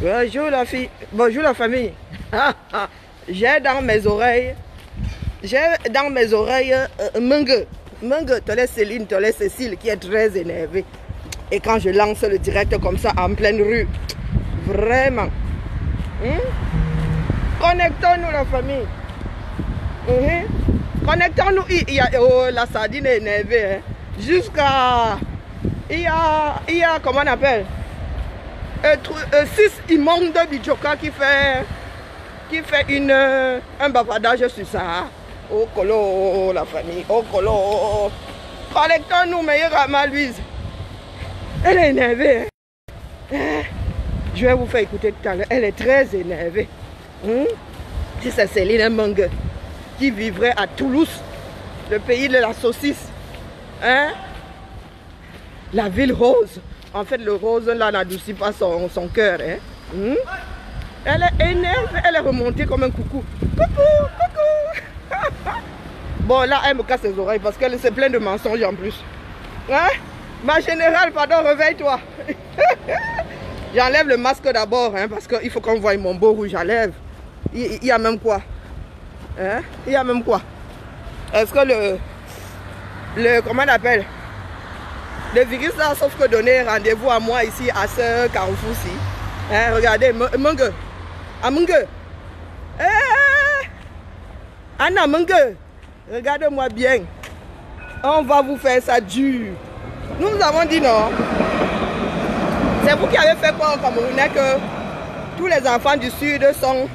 Bonjour la fille, bonjour la famille. J'ai dans mes oreilles, Mungue, Tolé Céline, Tolé Cécile qui est très énervée. Et quand je lance le direct comme ça en pleine rue, vraiment. Connectons-nous la famille. Connectons-nous. La sardine est énervée. Hein. Jusqu'à... Il y a, comment on appelle 6 immondes Bidjoka qui fait un bavardage sur ça. Oh colo, la famille. Oh colo. Connectons-nous, meilleure Rama Louise. Elle est énervée. Hein? Je vais vous faire écouter tout à l'heure. Elle est très énervée. Si c'est Céline Mungue qui vivrait à Toulouse, le pays de la saucisse. Hein? La ville rose. En fait, le rose là n'adoucit pas son cœur. Hein? Elle est énervée. Elle est remontée comme un coucou. Coucou, coucou. Bon, là, elle me casse les oreilles parce qu'elle c'est plein de mensonges en plus. Hein? Ma générale, pardon, réveille-toi. J'enlève le masque d'abord, hein, parce qu'il faut qu'on voie mon beau rouge à lèvres. Il y a même quoi? Hein? Il y a même quoi? Est-ce que comment on appelle? Le virus là, sauf que donner rendez-vous à moi ici, à ce carrefour-ci. Hein, regardez, Mungue. Ah, Mungue. Anna Mungue. Regardez-moi bien. On va vous faire ça dur. Nous avons dit non. C'est vous qui avez fait quoi au Camerounais que tous les enfants du Sud sont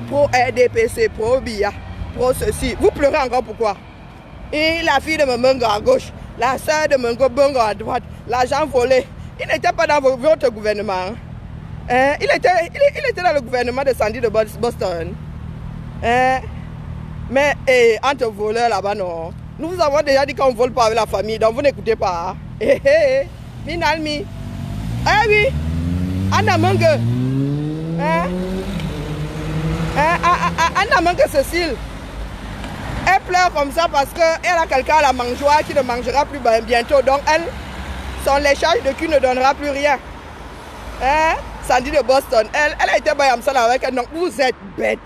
pro-RDPC, pro-BIA, pro-ceci. Vous pleurez encore pourquoi? Et la fille de Mungo à gauche, la soeur de Mungo Bongo à droite, l'argent volé. Il n'était pas dans votre gouvernement. Hein? Il était dans le gouvernement de Sandy de Boston. Hein? Mais entre voleurs là-bas, non. Nous vous avons déjà dit qu'on ne vole pas avec la famille, donc vous n'écoutez pas. Minalmi. Eh oui. Anna Mungue. Hein? Anna Mungue Cécile. Elle pleure comme ça parce qu'elle a quelqu'un à la mangeoire qui ne mangera plus bientôt. Donc elle, son léchage de cul ne donnera plus rien. Hein? Sandy de Boston. Elle a été bayamsal avec elle. Donc vous êtes bête.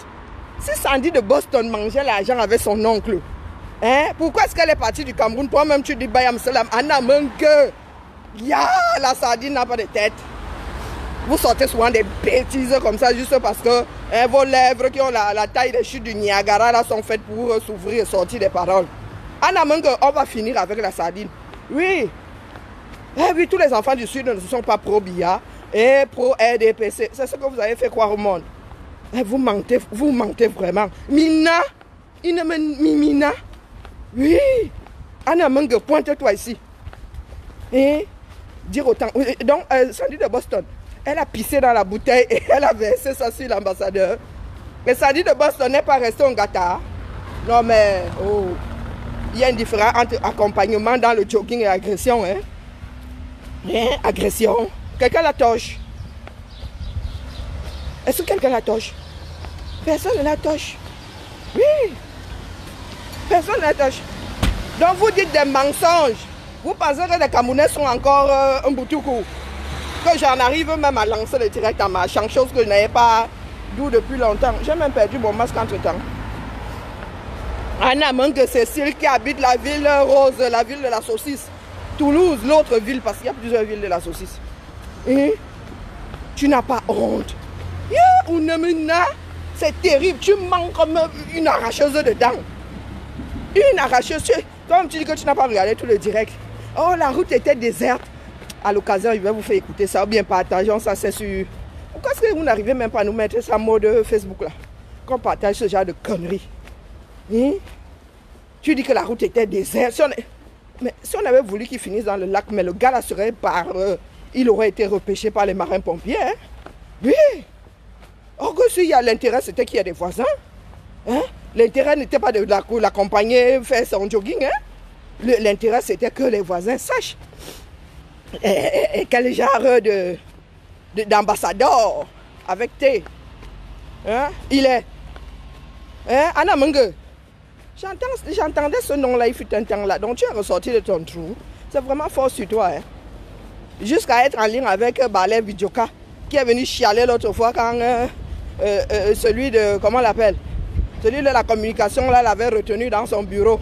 Si Sandy de Boston mangeait l'argent avec son oncle, hein? Pourquoi est-ce qu'elle est partie du Cameroun? Toi-même tu dis bayamsalam. Anna Mungue. La sardine n'a pas de tête. Vous sortez souvent des bêtises comme ça juste parce que vos lèvres qui ont la taille des chutes du Niagara là sont faites pour s'ouvrir et sortir des paroles. Anna Mungue, on va finir avec la sardine. Oui. Oui, tous les enfants du Sud ne sont pas pro-BIA et pro-RDPC. C'est ce que vous avez fait croire au monde. Vous mentez vraiment. Mina, Mina. Oui. Anna Mungue, pointe-toi ici. Et dire autant. Donc, Sandy de Boston, elle a pissé dans la bouteille et elle a versé ça sur l'ambassadeur. Mais Sandy de Boston n'est pas restée en gâteau. Non, mais il y a une différence entre accompagnement dans le jogging et agression. Hein? Agression. Quelqu'un la touche. Est-ce que quelqu'un la touche? Personne ne la touche. Oui. Personne ne la touche. Donc, vous dites des mensonges. Vous pensez que les Camerounais sont encore un boutoukou? Que j'en arrive même à lancer le direct en marchant, chose que je n'avais pas d'où depuis longtemps. J'ai même perdu mon masque entre temps. Anna Mungue Cécile qui habite la ville rose, la ville de la saucisse. Toulouse, l'autre ville, parce qu'il y a plusieurs villes de la saucisse. Et tu n'as pas honte. C'est terrible, tu manques comme une arracheuse de dents. Une arracheuse, comme tu dis que tu n'as pas regardé tout le direct. Oh, la route était déserte. À l'occasion, je vais vous faire écouter ça ou bien partageons ça, c'est sûr. Pourquoi est-ce que vous n'arrivez même pas à nous mettre ça en mode Facebook là? Qu'on partage ce genre de conneries. Tu dis que la route était déserte. Mais si on avait voulu qu'il finisse dans le lac, mais le gars là serait il aurait été repêché par les marins pompiers. Hein? Oui. Or que s'il y a l'intérêt, c'était qu'il y a des voisins. Hein? L'intérêt n'était pas de l'accompagner, faire son jogging. Hein? L'intérêt, c'était que les voisins sachent. Et quel genre d'ambassadeur avec thé hein? Il est hein? Anna Mungue. J'entendais ce nom-là, il fut un temps là. Donc tu es ressorti de ton trou. C'est vraiment fort sur toi. Hein? Jusqu'à être en ligne avec Balé Bidjoka. qui est venu chialer l'autre fois quand celui de, comment on l'appelle, celui de la communication là l'avait retenu dans son bureau.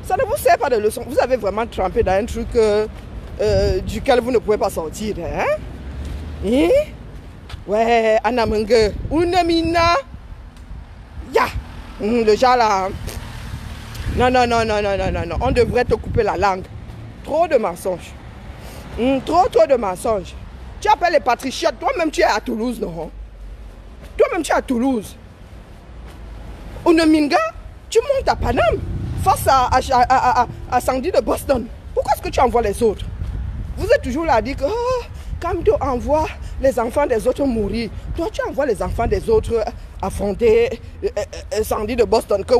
Ça ne vous sert pas de leçon. Vous avez vraiment trempé dans un truc duquel vous ne pouvez pas sortir. Hein? Hein? Ouais, Anna Menge, Unamina. Ya! Le genre là. Non, non, non, non, non, non, non, non. On devrait te couper la langue. Trop de mensonges. Trop de mensonges. Tu appelles les patriotes. Toi-même, tu es à Toulouse, non? Toi-même, tu es à Toulouse. Unaminga, tu montes à Paname face à Sandy de Boston. Pourquoi est-ce que tu envoies les autres? Vous êtes toujours là à dire que Kamdo envoie les enfants des autres mourir. Toi, tu envoies les enfants des autres affronter Sandy de Boston. Que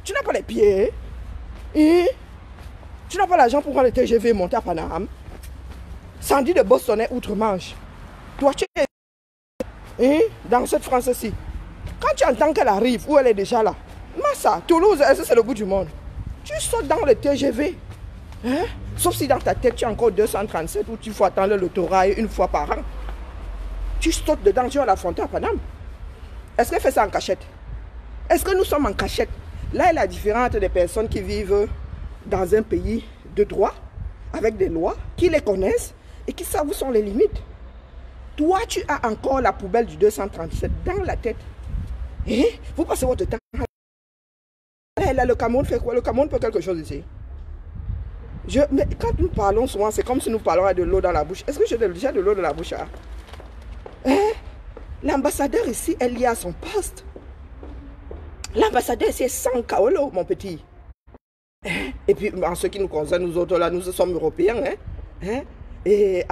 tu n'as pas les pieds. Et tu n'as pas l'argent pour prendre le TGV et monter à Paname. Sandy de Boston est outre-Manche. Toi, tu es dans cette France-ci. Quand tu entends qu'elle arrive, où elle est déjà là, Massa, Toulouse, c'est le bout du monde. Tu sautes dans le TGV. Hein? Sauf si dans ta tête, tu as encore 237 où tu faut attendre le Torah une fois par an. Tu sautes dedans, tu vas l'affronter à Paname. Est-ce qu'elle fait ça en cachette? Est-ce que nous sommes en cachette? Là est la différence des personnes qui vivent dans un pays de droit, avec des lois, qui les connaissent et qui savent où sont les limites. Toi, tu as encore la poubelle du 237 dans la tête. Et vous passez votre temps. Là, le Cameroun fait quoi? Le Cameroun peut quelque chose ici. Mais quand nous parlons souvent, c'est comme si nous parlons de l'eau dans la bouche. Est-ce que j'ai déjà de l'eau dans la bouche? Hein? L'ambassadeur ici est lié à son poste. L'ambassadeur ici est sans kaolo, mon petit. Et puis, en ce qui nous concerne, nous autres, là, nous sommes européens. Hein? Et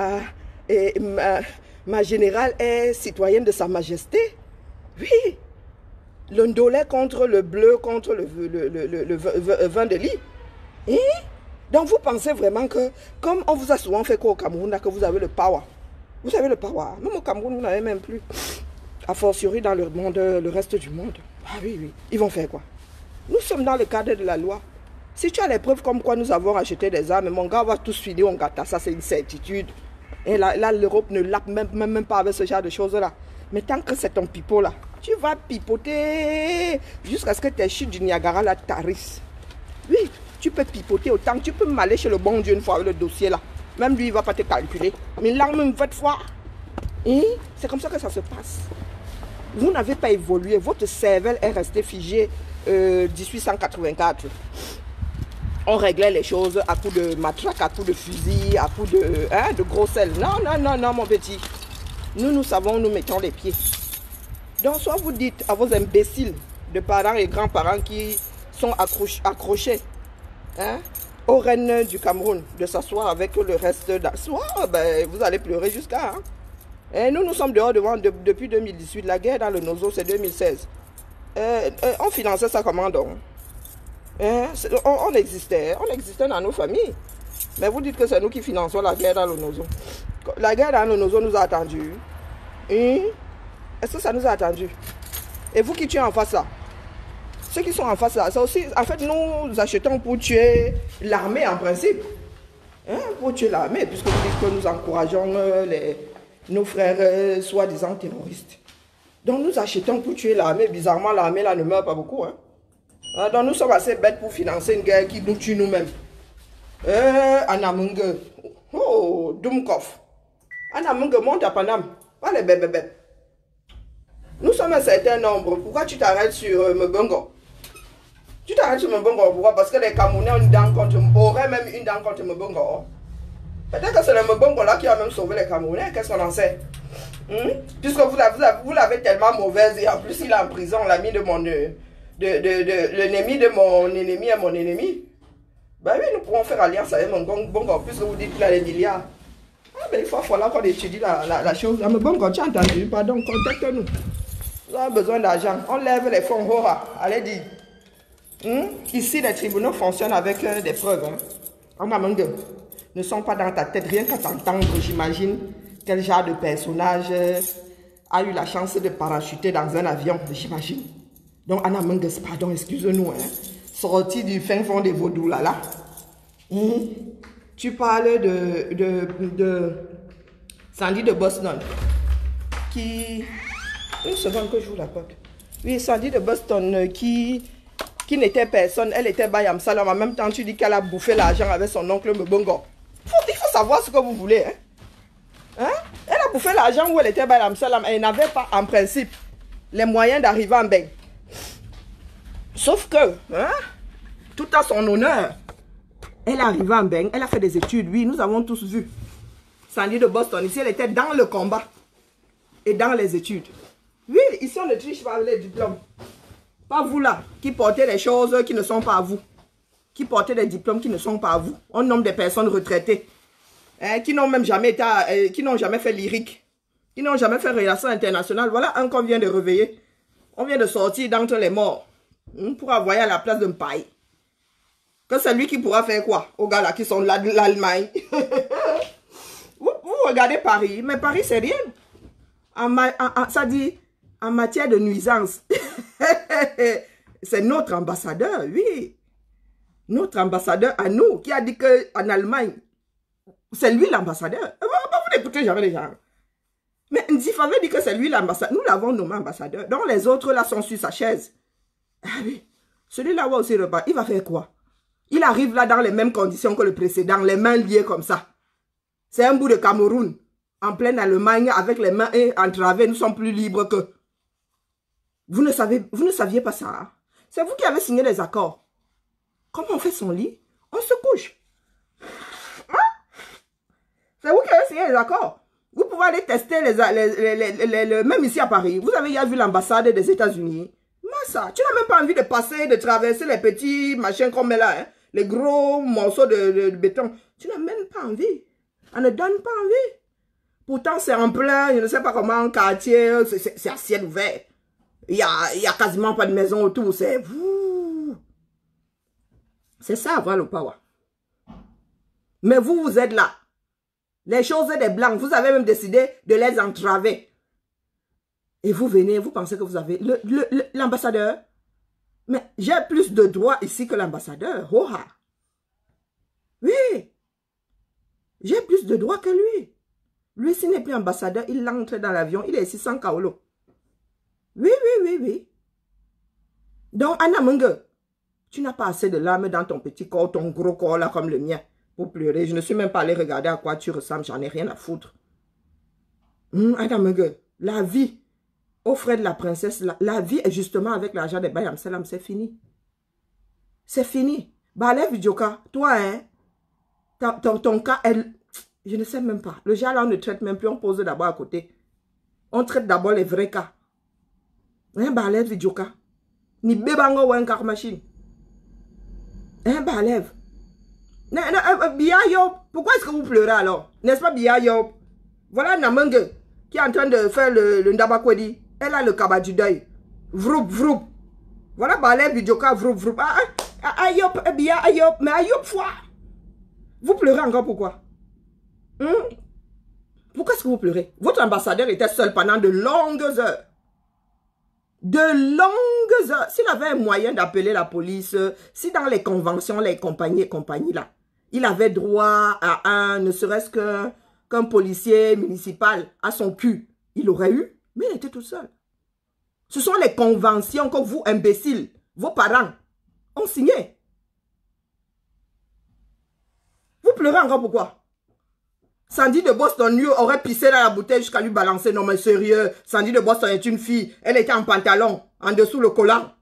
ma générale est citoyenne de Sa Majesté. Oui. Le ndolé contre le bleu, contre le vin de lit. Et donc, vous pensez vraiment que, comme on vous a souvent fait quoi au Cameroun, là, que vous avez le power. Vous avez le power. Même au Cameroun, vous n'avez même plus. A fortiori dans le monde, le reste du monde. Ah oui, oui. Ils vont faire quoi? Nous sommes dans le cadre de la loi. Si tu as les preuves comme quoi nous avons acheté des armes, mon gars va tous filer en gâta. Ça, c'est une certitude. Et là l'Europe ne lappe même pas avec ce genre de choses-là. Mais tant que c'est ton pipeau là, tu vas pipoter jusqu'à ce que tes chutes du Niagara là tarissent. Oui, tu peux pipoter autant. Tu peux m'aller chez le bon Dieu une fois avec le dossier là. Même lui, il ne va pas te calculer. Mais là, même votre fois, c'est comme ça que ça se passe. Vous n'avez pas évolué. Votre cervelle est restée figée 1884. On réglait les choses à coups de matraque, à coups de fusil, à coups de gros sel. Non, non, non, non, mon petit. Nous savons où nous mettons les pieds. Donc, soit vous dites à vos imbéciles de parents et grands-parents qui sont accrochés aux reines du Cameroun de s'asseoir avec le reste d'asseoir, ben, vous allez pleurer jusqu'à. Et nous sommes dehors depuis 2018. La guerre dans le Nozo, c'est 2016. On finançait ça comment donc? On existait dans nos familles. Mais vous dites que c'est nous qui finançons la guerre dans le Nozo. La guerre dans le Nozo nous a attendus. Est-ce que ça nous a attendus? Et vous qui tuez en face là? Ceux qui sont en face là, ça aussi, en fait, nous achetons pour tuer l'armée en principe. Pour tuer l'armée, puisque vous dites que nous encourageons nos frères soi-disant terroristes. Donc nous achetons pour tuer l'armée. Bizarrement, l'armée là ne meurt pas beaucoup. Donc nous sommes assez bêtes pour financer une guerre qui nous tue nous-mêmes. Anamungue. Oh, Dumkov. Anamungue, monte à Paname. Pas les bébés. Nous sommes un certain nombre. Pourquoi tu t'arrêtes sur Mbongo? Tu t'arrêtes sur Mbongo. Pourquoi? Parce que les Camerounais ont une dent contre, auraient même une dent contre Mbongo. Peut-être que c'est le Mbongo là qui a même sauvé les Camerounais. Qu'est-ce qu'on en sait? Puisque vous l'avez tellement mauvaise et en plus il est en prison, l'ami de mon... l'ennemi de mon ennemi est mon ennemi. Ben oui, nous pourrons faire alliance avec Mbongo puisque vous dites qu'il a les milliards. Ah ben il faut falloir qu'on étudie la chose. Mbongo, tu as entendu? Pardon, contacte-nous. Nous avons besoin d'argent. On lève les fonds. Allez dire. Ici, les tribunaux fonctionnent avec des preuves. Ne sont pas dans ta tête, rien qu'à t'entendre, j'imagine quel genre de personnage a eu la chance de parachuter dans un avion, j'imagine. Donc, Anna Menges, pardon, excuse-nous, sorti du fin fond des vaudous là. Tu parles Sandy de Boston. Qui... Une seconde que j'ouvre la porte. Oui, Sandy de Boston qui n'était personne. Elle était Bayam Salam. En même temps, tu dis qu'elle a bouffé l'argent avec son oncle Mbongo. Il faut savoir ce que vous voulez. Hein? Elle a bouffé l'argent où elle était Bayam Salam. Elle n'avait pas, en principe, les moyens d'arriver en Beng. Sauf que, hein, tout à son honneur, elle est arrivée en Beng. Elle a fait des études. Oui, nous avons tous vu. Sandy de Boston, ici, elle était dans le combat et dans les études. Oui, ici, on ne triche pas avec les diplômes. Pas vous là, qui portez des choses qui ne sont pas à vous. Qui portez des diplômes qui ne sont pas à vous. On nomme des personnes retraitées. Hein, qui n'ont même jamais été, qui n'ont jamais fait lyrique. Qui n'ont jamais fait relations internationales. Voilà un qu'on vient de réveiller. On vient de sortir d'entre les morts. Pour envoyer à la place d'un paille. Que c'est lui qui pourra faire quoi? Aux gars là qui sont là de l'Allemagne. Vous regardez Paris, mais Paris c'est rien. Ça dit en matière de nuisance. C'est notre ambassadeur, oui. Notre ambassadeur à nous qui a dit qu'en Allemagne, c'est lui l'ambassadeur. Vous n'écoutez jamais les gens. Mais Nzif avait dit que c'est lui l'ambassadeur. Nous l'avons nommé ambassadeur. Donc les autres là sont sur sa chaise. Ah oui. Celui-là va aussi repartir. Il va faire quoi? Il arrive là dans les mêmes conditions que le précédent, les mains liées comme ça. C'est un bout de Cameroun, en pleine Allemagne, avec les mains entravées, nous sommes plus libres que... Vous ne saviez pas ça. Hein? C'est vous qui avez signé les accords. Comment on fait son lit? On se couche. Hein? C'est vous qui avez signé les accords. Vous pouvez aller tester même ici à Paris. Vous avez déjà vu l'ambassade des États-Unis. Ça, tu n'as même pas envie de passer, de traverser les petits machins qu'on met là, hein? Les gros morceaux de béton. Tu n'as même pas envie. On ne donne pas envie. Pourtant, c'est en plein, je ne sais pas comment, quartier, c'est à ciel ouvert. Il y a quasiment pas de maison autour. C'est vous. C'est ça, avoir le power. Mais vous êtes là. Les choses des blancs, vous avez même décidé de les entraver. Et vous venez, vous pensez que vous avez l'ambassadeur. Mais j'ai plus de droits ici que l'ambassadeur. Oh, oui. J'ai plus de droits que lui. Lui, s'il n'est plus ambassadeur, il entre dans l'avion. Il est ici sans kaolo. Oui, oui, oui, oui. Donc, Anna Mungue, tu n'as pas assez de larmes dans ton petit corps, ton gros corps là comme le mien, pour pleurer. Je ne suis même pas allé regarder à quoi tu ressembles. J'en ai rien à foutre. Anna Mungue, la vie... Au frère de la princesse, la vie est justement avec l'argent de Bayam Salam, c'est fini. C'est fini. Balev Djoka, toi, hein, ton cas, je ne sais même pas. Le genre là, on ne traite même plus, on pose d'abord à côté. On traite d'abord les vrais cas. Hein, Balev Djoka. Ni bebango ou un car machine. Hein, Balev. Biayo, pourquoi est-ce que vous pleurez alors? N'est-ce pas Biayo? Voilà Namangue qui est en train de faire le Ndabakwedi. Elle a le cabas du deuil. Vroup, vroup. Voilà, Balev Bidjoka, vroup, vroup. Ayop, bien, ayop, mais ayop, foi. Vous pleurez encore pourquoi? Pourquoi est-ce que vous pleurez? Votre ambassadeur était seul pendant de longues heures. De longues heures. S'il avait un moyen d'appeler la police, si dans les conventions, les compagnies là, il avait droit à ne serait-ce qu'un policier municipal à son cul, il aurait eu. Mais il était tout seul. Ce sont les conventions que vous, imbéciles, vos parents, ont signées. Vous pleurez encore pourquoi? Sandy de Boston, lui, aurait pissé dans la bouteille jusqu'à lui balancer. Non mais sérieux, Sandy de Boston est une fille. Elle était en pantalon, en dessous le collant.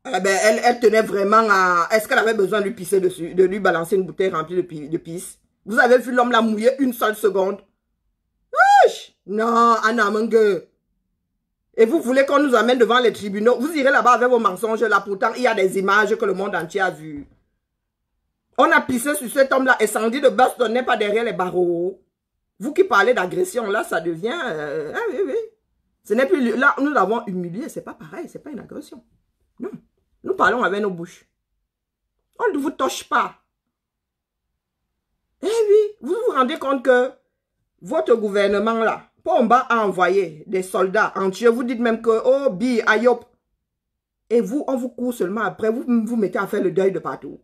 Eh ben, elle tenait vraiment à... Est-ce qu'elle avait besoin de lui pisser dessus, de lui balancer une bouteille remplie de pisse? Vous avez vu l'homme la mouiller une seule seconde? Non, Anna Mungue. Et vous voulez qu'on nous amène devant les tribunaux? Vous irez là-bas avec vos mensonges là. Pourtant, il y a des images que le monde entier a vues. On a pissé sur cet homme-là et Sandy de Boston n'est pas derrière les barreaux. Vous qui parlez d'agression, là, ça devient... oui, oui. Ce n'est plus... Là, nous l'avons humilié. C'est pas pareil. C'est pas une agression. Non. Nous parlons avec nos bouches. On ne vous touche pas. Eh oui. Vous vous rendez compte que votre gouvernement, là, Pomba a envoyé des soldats entiers. Vous dites même que, oh, Bi, Ayop. Et vous, on vous court seulement après. Vous vous mettez à faire le deuil de partout.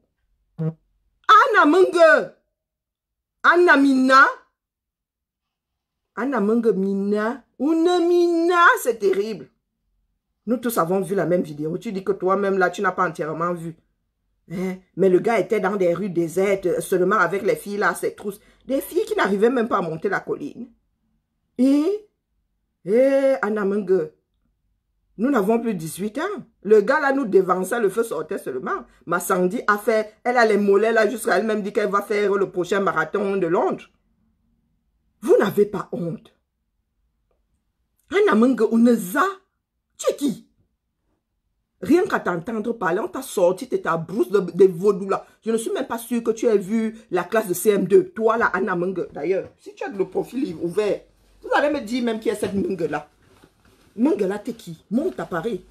Anna Mungue. Anna Mina. Anna Menge Mina, une Mina, c'est terrible. Nous tous avons vu la même vidéo. Tu dis que toi-même, là, tu n'as pas entièrement vu. Hein? Mais le gars était dans des rues désertes, seulement avec les filles, là, ses trousses. Des filles qui n'arrivaient même pas à monter la colline. Et Anna Menge, nous n'avons plus 18 ans. Le gars, là, nous dévançait, le feu sortait seulement. Ma Sandy a fait, elle a les mollets, là, jusqu'à elle-même dit qu'elle va faire le prochain marathon de Londres. Vous n'avez pas honte. Anna Menge, Uneza, tu es qui? Rien qu'à t'entendre parler, on t'a sorti de ta brousse de vaudou là. Je ne suis même pas sûre que tu aies vu la classe de CM2. Toi là, Anna Menge. D'ailleurs, si tu as le profil ouvert, vous allez me dire même qui est cette Menge là. Menge là, t'es qui? Monte à Paris.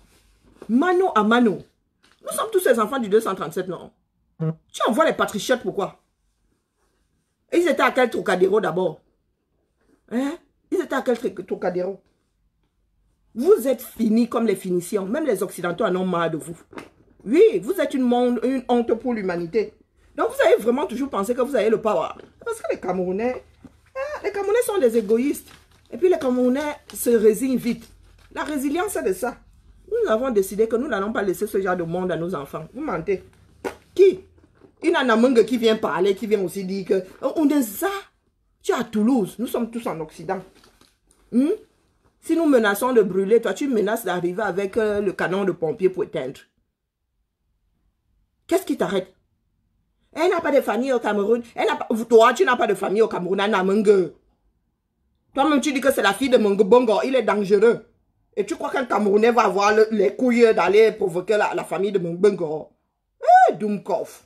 Mano à mano. Nous sommes tous ces enfants du 237, non? Tu envoies les patriotes, pourquoi? Et ils étaient à quel Trocadéro d'abord? Hein? Ils étaient à quel Trocadéro? Vous êtes finis comme les finitions. Même les Occidentaux en ont marre de vous. Oui, vous êtes une honte pour l'humanité. Donc vous avez vraiment toujours pensé que vous avez le power. Parce que les Camerounais sont des égoïstes. Et puis les Camerounais se résignent vite. La résilience, c'est de ça. Nous avons décidé que nous n'allons pas laisser ce genre de monde à nos enfants. Vous mentez. Qui? Une Anna Menge qui vient parler, qui vient aussi dire que on est ça. Tu es à Toulouse. Nous sommes tous en Occident. Si nous menaçons de brûler, toi, tu menaces d'arriver avec le canon de pompier pour éteindre. Qu'est-ce qui t'arrête? Elle n'a pas de famille au Cameroun. Toi, tu n'as pas de famille au Cameroun, Anna Menge. Toi-même, tu dis que c'est la fille de Menge Bongo. Il est dangereux. Et tu crois qu'un Camerounais va avoir les couilles d'aller provoquer la famille de Menge Bongo? Doumkov.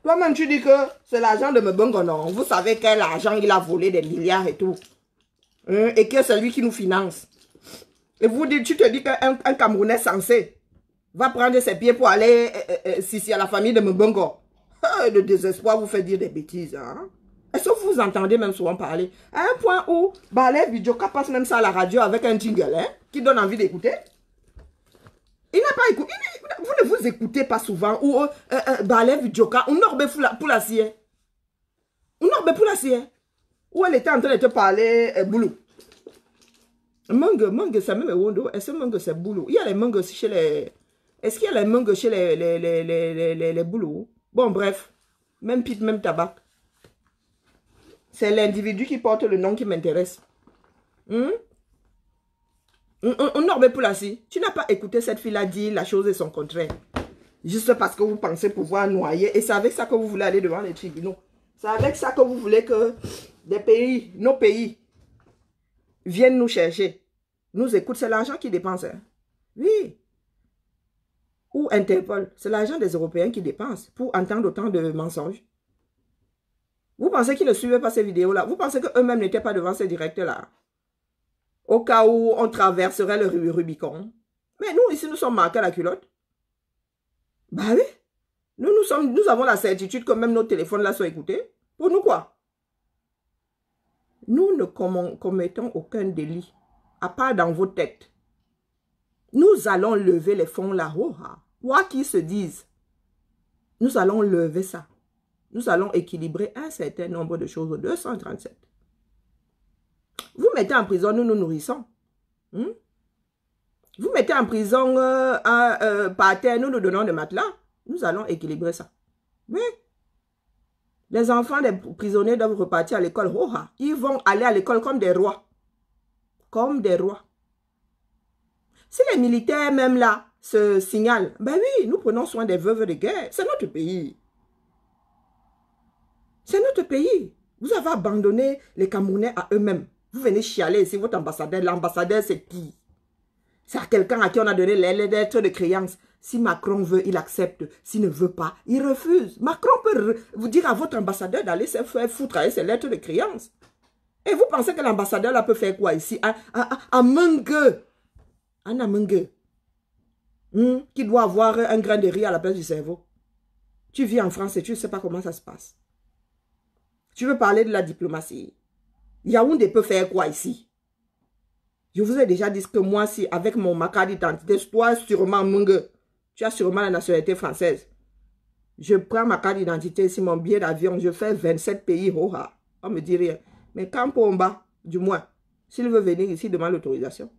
Toi-même, tu dis que c'est l'argent de Menge Bongo. Non, vous savez quel argent il a volé, des milliards et tout. Et que c'est lui qui nous finance. Et tu te dis qu'un Camerounais censé va prendre ses pieds pour aller à la famille de Mbongo. Le désespoir vous fait dire des bêtises. Hein? Est-ce que vous entendez même souvent parler? À un point où Ballet Vidjoka passe même ça à la radio avec un jingle hein, qui donne envie d'écouter. Il n'a pas écouté. Vous ne vous écoutez pas souvent. Ou Ballet Vidjoka, on orbe pour la sienne. On orbe pour la sienne. Où elle était en train de te parler boulot. Mangue, c'est même Wondo. Est-ce que mangue, c'est boulot? Il y a les mangues aussi chez les... Est-ce qu'il y a les mangues chez les boulots? Bon, bref. Même pite, même tabac. C'est l'individu qui porte le nom qui m'intéresse. On n'orbe pour la si. Tu n'as pas écouté cette fille-là dire la chose et son contraire. Juste parce que vous pensez pouvoir noyer. Et c'est avec ça que vous voulez aller devant les tribunaux. C'est avec ça que vous voulez que... des pays, nos pays, viennent nous chercher, nous écoutent, c'est l'argent qu'ils dépensent. Hein. Oui. Ou Interpol, c'est l'argent des Européens qui dépensent pour entendre autant de mensonges. Vous pensez qu'ils ne suivaient pas ces vidéos-là? Vous pensez qu'eux-mêmes n'étaient pas devant ces directs-là? Au cas où on traverserait le Rubicon. Mais nous, ici, nous sommes marqués à la culotte. Bah oui. Nous avons la certitude que même nos téléphones-là sont écoutés. Pour nous, quoi? Nous ne commettons aucun délit, à part dans vos têtes. Nous allons lever les fonds là-haut. Quoi qu'ils se disent, nous allons lever ça. Nous allons équilibrer un certain nombre de choses au 237. Vous mettez en prison, nous nous nourrissons. Vous mettez en prison par terre, nous nous donnons des matelas. Nous allons équilibrer ça. Oui. Les enfants des prisonniers doivent repartir à l'école. Ils vont aller à l'école comme des rois. Comme des rois. Si les militaires même là se signalent, ben oui, nous prenons soin des veuves de guerre. C'est notre pays. C'est notre pays. Vous avez abandonné les Camerounais à eux-mêmes. Vous venez chialer ici, votre ambassadeur. L'ambassadeur, c'est qui? C'est à quelqu'un à qui on a donné les lettres de créance. Si Macron veut, il accepte. S'il ne veut pas, il refuse. Macron peut vous dire à votre ambassadeur d'aller se faire foutre avec ses lettres de créance. Et vous pensez que l'ambassadeur là peut faire quoi ici? À Menge. Anna Menge. Qui doit avoir un grain de riz à la place du cerveau. Tu vis en France et tu ne sais pas comment ça se passe. Tu veux parler de la diplomatie. Yaoundé peut faire quoi ici? Je vous ai déjà dit que moi, si avec ma carte d'identité, toi sûrement Menge, tu as sûrement la nationalité française. Je prends ma carte d'identité, si mon billet d'avion, je fais 27 pays, on me dit rien. Mais quand Pomba, Du moins, s'il veut venir ici, il demande l'autorisation.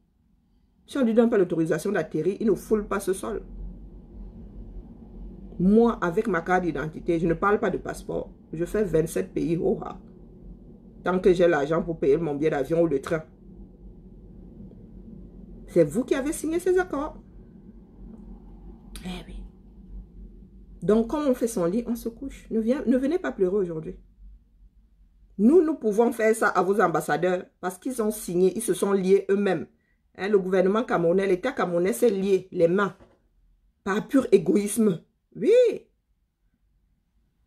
Si on ne lui donne pas l'autorisation d'atterrir, il ne foule pas ce sol. Moi, avec ma carte d'identité, je ne parle pas de passeport. Je fais 27 pays au ras. Tant que j'ai l'argent pour payer mon billet d'avion ou le train. C'est vous qui avez signé ces accords. Eh oui. Donc, quand on fait son lit, on se couche. Ne venez pas pleurer aujourd'hui. Nous pouvons faire ça à vos ambassadeurs parce qu'ils ont signé, ils se sont liés eux-mêmes. Hein, le gouvernement camerounais, l'État camerounais s'est lié les mains par pur égoïsme. Oui.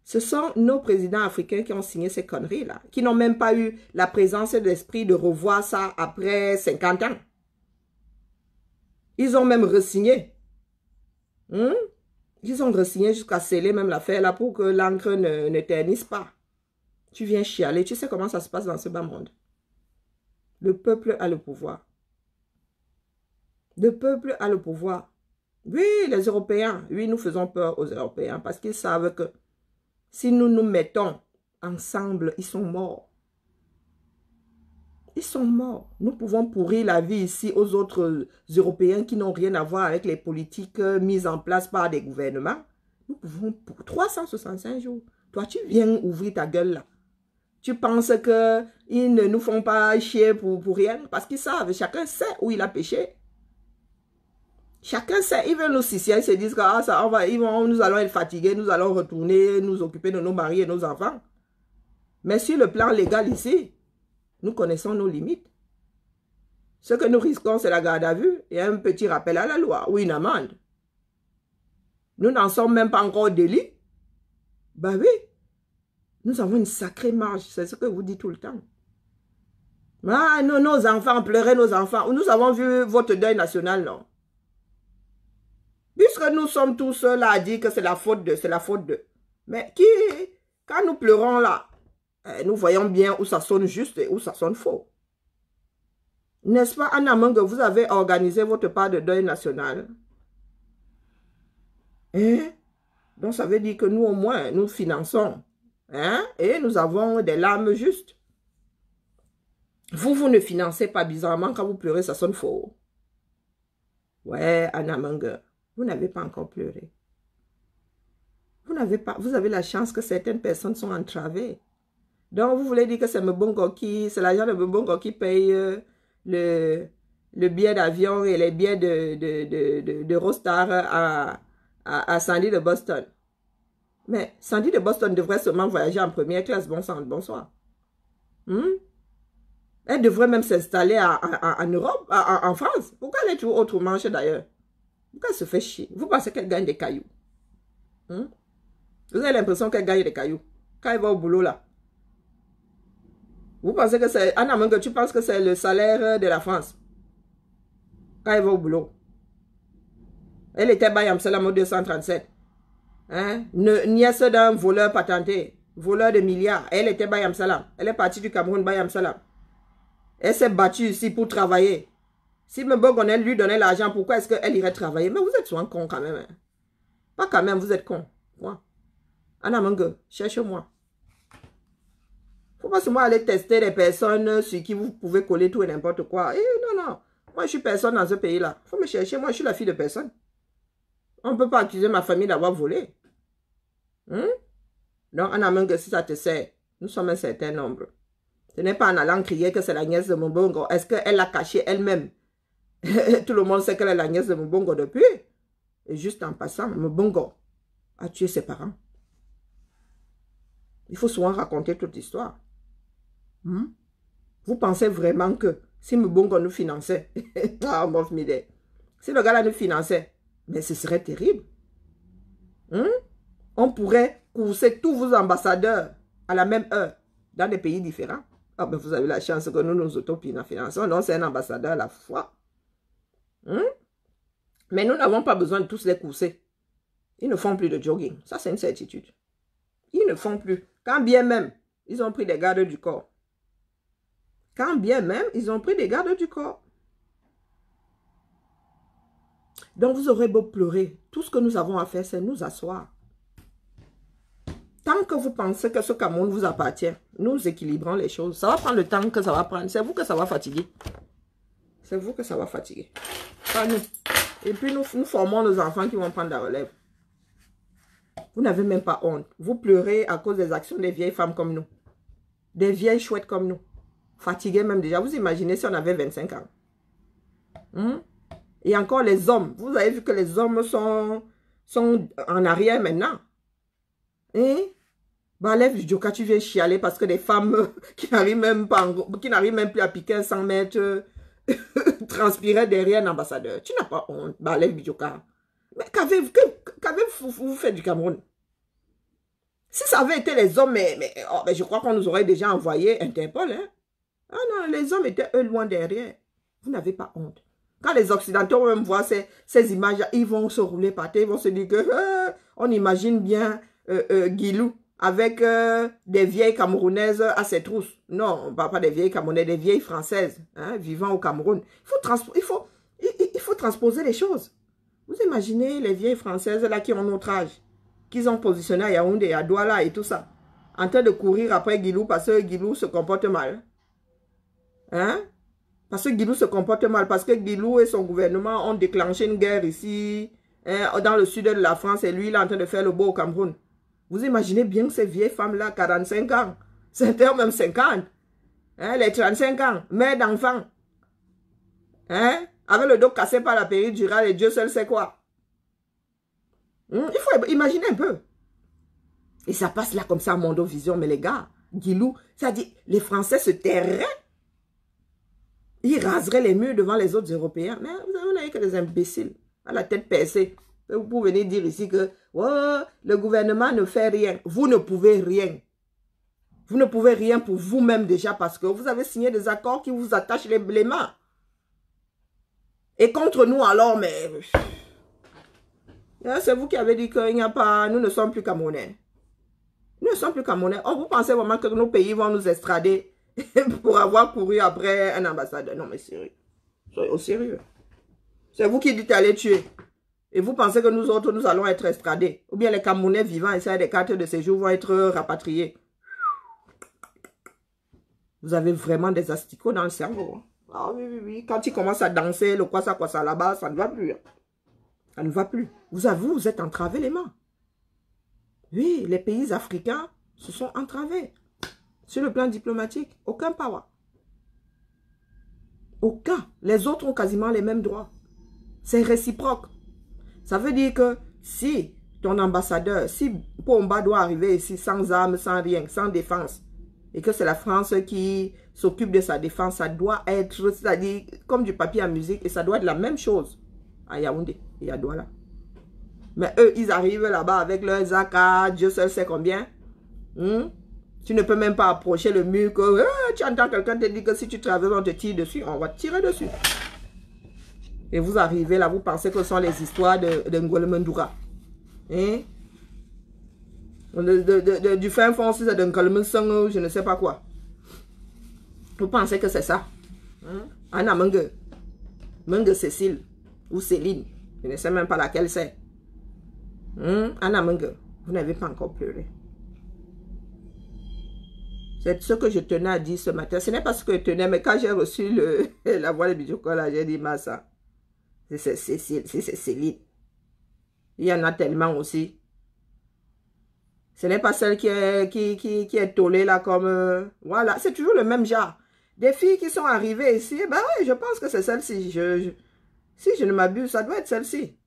Ce sont nos présidents africains qui ont signé ces conneries-là, qui n'ont même pas eu la présence d'esprit de revoir ça après 50 ans. Ils ont même re-signé. Ils ont re-signé jusqu'à sceller même l'affaire là pour que l'encre ne ternisse pas. Tu viens chialer, tu sais comment ça se passe dans ce bas monde. Le peuple a le pouvoir. Le peuple a le pouvoir. Oui, les Européens, oui, nous faisons peur aux Européens parce qu'ils savent que si nous nous mettons ensemble, ils sont morts. Ils sont morts. Nous pouvons pourrir la vie ici aux autres Européens qui n'ont rien à voir avec les politiques mises en place par des gouvernements. Nous pouvons pour 365 jours. Toi, tu viens ouvrir ta gueule là. Tu penses qu'ils ne nous font pas chier pour rien? Parce qu'ils savent, chacun sait où il a péché. Chacun sait, ils veulent nous sissier, ils se disent que nous allons être fatigués, nous allons retourner, nous occuper de nos maris et nos enfants. Mais sur le plan légal ici, nous connaissons nos limites. Ce que nous risquons, c'est la garde à vue et un petit rappel à la loi ou une amende. Nous n'en sommes même pas encore au délit. Ben oui. Nous avons une sacrée marge, c'est ce que vous dites tout le temps. Ah non, nos enfants, pleurez nos enfants. Nous avons vu votre deuil national, non? Puisque nous sommes tous là à dire que c'est la faute de. Mais quand nous pleurons là, nous voyons bien où ça sonne juste et où ça sonne faux. N'est-ce pas, Anna Manga, vous avez organisé votre part de deuil national? Hein? Donc ça veut dire que nous au moins, nous finançons. Hein? Et nous avons des larmes justes. Vous ne financez pas bizarrement quand vous pleurez, ça sonne faux. Ouais, Anna Manga, vous n'avez pas encore pleuré. Vous avez la chance que certaines personnes sont entravées. Donc, vous voulez dire que c'est l'agent de Mbongo qui paye le billet d'avion et les billets de Rostar à Sandy de Boston. Mais Sandy de Boston devrait seulement voyager en première classe. Bonsoir. Elle devrait même s'installer en Europe, en France. Pourquoi elle est toujours autre manche d'ailleurs? Pourquoi elle se fait chier? Vous pensez qu'elle gagne des cailloux? Vous avez l'impression qu'elle gagne des cailloux quand elle va au boulot là. Vous pensez que c'est... Anna Manga, tu penses que c'est le salaire de la France quand elle va au boulot? Elle était Bayam Salam au 237. Nièce d'un voleur patenté, voleur de milliards. Elle était Bayam Salam. Elle est partie du Cameroun, Bayam Salam. Elle s'est battue ici pour travailler. Si Mbongo lui donnait l'argent, pourquoi est-ce qu'elle irait travailler? Mais vous êtes souvent con quand même. Hein? Pas quand même, vous êtes con. Moi. Anna Manga, cherchez-moi. Faut pas seulement aller tester les personnes sur qui vous pouvez coller tout et n'importe quoi. Non. Moi, je suis personne dans ce pays-là. Faut me chercher. Moi, je suis la fille de personne. On ne peut pas accuser ma famille d'avoir volé. Donc, Anna Manga, si ça te sert, nous sommes un certain nombre. Ce n'est pas en allant crier que c'est la nièce de Mbongo. Est-ce qu'elle l'a caché elle-même? Tout le monde sait qu'elle est la nièce de Mbongo depuis. Et juste en passant, Mbongo a tué ses parents. Il faut souvent raconter toute l'histoire. Vous pensez vraiment que si Mbongo nous finançait, si le gars-là nous finançait, mais ce serait terrible. On pourrait courser tous vos ambassadeurs à la même heure dans des pays différents. Ah ben vous avez la chance que nous nous autofinançons. Non, c'est un ambassadeur à la fois. Mais nous n'avons pas besoin de tous les courser. Ils ne font plus de jogging. Ça, c'est une certitude. Ils ne font plus. Quand bien même, ils ont pris des gardes du corps. Quand bien même, ils ont pris des gardes du corps. Donc, vous aurez beau pleurer. Tout ce que nous avons à faire, c'est nous asseoir. Tant que vous pensez que ce Cameroun vous appartient, nous équilibrons les choses. Ça va prendre le temps que ça va prendre. C'est vous que ça va fatiguer. C'est vous que ça va fatiguer. Pas nous. Et puis nous formons nos enfants qui vont prendre la relève. Vous n'avez même pas honte. Vous pleurez à cause des actions des vieilles femmes comme nous. Des vieilles chouettes comme nous. Fatiguées même déjà. Vous imaginez si on avait 25 ans. Et encore les hommes. Vous avez vu que les hommes sont en arrière maintenant. Balève du Djoka, tu viens chialer parce que des femmes qui n'arrivent même plus à piquer 100 mètres transpiraient derrière un ambassadeur. Tu n'as pas honte, Balève du Djoka. Mais qu'avez-vous fait du Cameroun? Si ça avait été les hommes, mais je crois qu'on nous aurait déjà envoyé Interpol. Hein? Ah non, les hommes étaient eux loin derrière. Vous n'avez pas honte. Quand les Occidentaux même voient ces images, ils vont se rouler par terre, ils vont se dire que on imagine bien Guilou avec des vieilles Camerounaises à ses trousses. Non, pas des vieilles Camerounaises, des vieilles Françaises vivant au Cameroun. Il faut transposer les choses. Vous imaginez les vieilles Françaises là qui ont notre âge, qu'ils ont positionné à Yaoundé, à Douala et tout ça, en train de courir après Guilou parce que Guilou se comporte mal. Parce que Guilou se comporte mal, parce que Guilou et son gouvernement ont déclenché une guerre ici, dans le sud de la France, et lui, il est en train de faire le beau au Cameroun. Vous imaginez bien ces vieilles femmes-là, 45 ans, certains même 50, les 35 ans, mères d'enfants, avec le dos cassé par la péridurale et Dieu seul sait quoi. Il faut imaginer un peu. Et ça passe là comme ça à Mondovision, mais les gars, Guilou, ça dit, les Français se tairaient. Ils raseraient les murs devant les autres Européens. Mais vous n'avez que des imbéciles à la tête percée. Vous pouvez venir dire ici que oh, le gouvernement ne fait rien. Vous ne pouvez rien. Vous ne pouvez rien pour vous-même déjà parce que vous avez signé des accords qui vous attachent les mains. Et contre nous alors, mais... C'est vous qui avez dit qu'il n'y a pas... Nous ne sommes plus Camerounais. Nous ne sommes plus Camerounais. Oh, vous pensez vraiment que nos pays vont nous extrader pour avoir couru après un ambassadeur? Non, mais sérieux. Soyez au sérieux. C'est vous qui dites aller tuer. Et vous pensez que nous autres, nous allons être extradés. Ou bien les Camerounais vivants et ça, des cartes de séjour vont être rapatriés. Vous avez vraiment des asticots dans le cerveau. Ah oui, oui, oui. Quand ils commencent à danser, le quoi ça là-bas, ça ne va plus. Ça ne va plus. Vous êtes entravés les mains. Oui, les pays africains se sont entravés. Sur le plan diplomatique, aucun power. Aucun. Les autres ont quasiment les mêmes droits. C'est réciproque. Ça veut dire que si ton ambassadeur, si Pomba doit arriver ici sans armes, sans rien, sans défense, et que c'est la France qui s'occupe de sa défense, ça doit être, c'est-à-dire comme du papier à musique, et ça doit être la même chose à Yaoundé et à Douala. Mais eux, ils arrivent là-bas avec leurs AK, Dieu seul sait combien. Tu ne peux même pas approcher le mur que tu entends quelqu'un te dire que si tu traverses, on te tire dessus. On va te tirer dessus. Et vous arrivez là, vous pensez que ce sont les histoires de Ngolo Mendoura. Du fin fond, c'est de Ngolo Mendoura, je ne sais pas quoi. Vous pensez que c'est ça. Anna Menge. Menge Cécile. Ou Céline. Je ne sais même pas laquelle c'est. Anna Menge. Vous n'avez pas encore pleuré. C'est ce que je tenais à dire ce matin. Ce n'est pas ce que je tenais, mais quand j'ai reçu la voix de Bidjokola, j'ai dit, Massa, c'est Céline. Il y en a tellement aussi. Ce n'est pas celle qui est tolée là comme... voilà, c'est toujours le même genre. Des filles qui sont arrivées ici, ben oui, je pense que c'est celle-ci. Si je ne m'abuse, ça doit être celle-ci.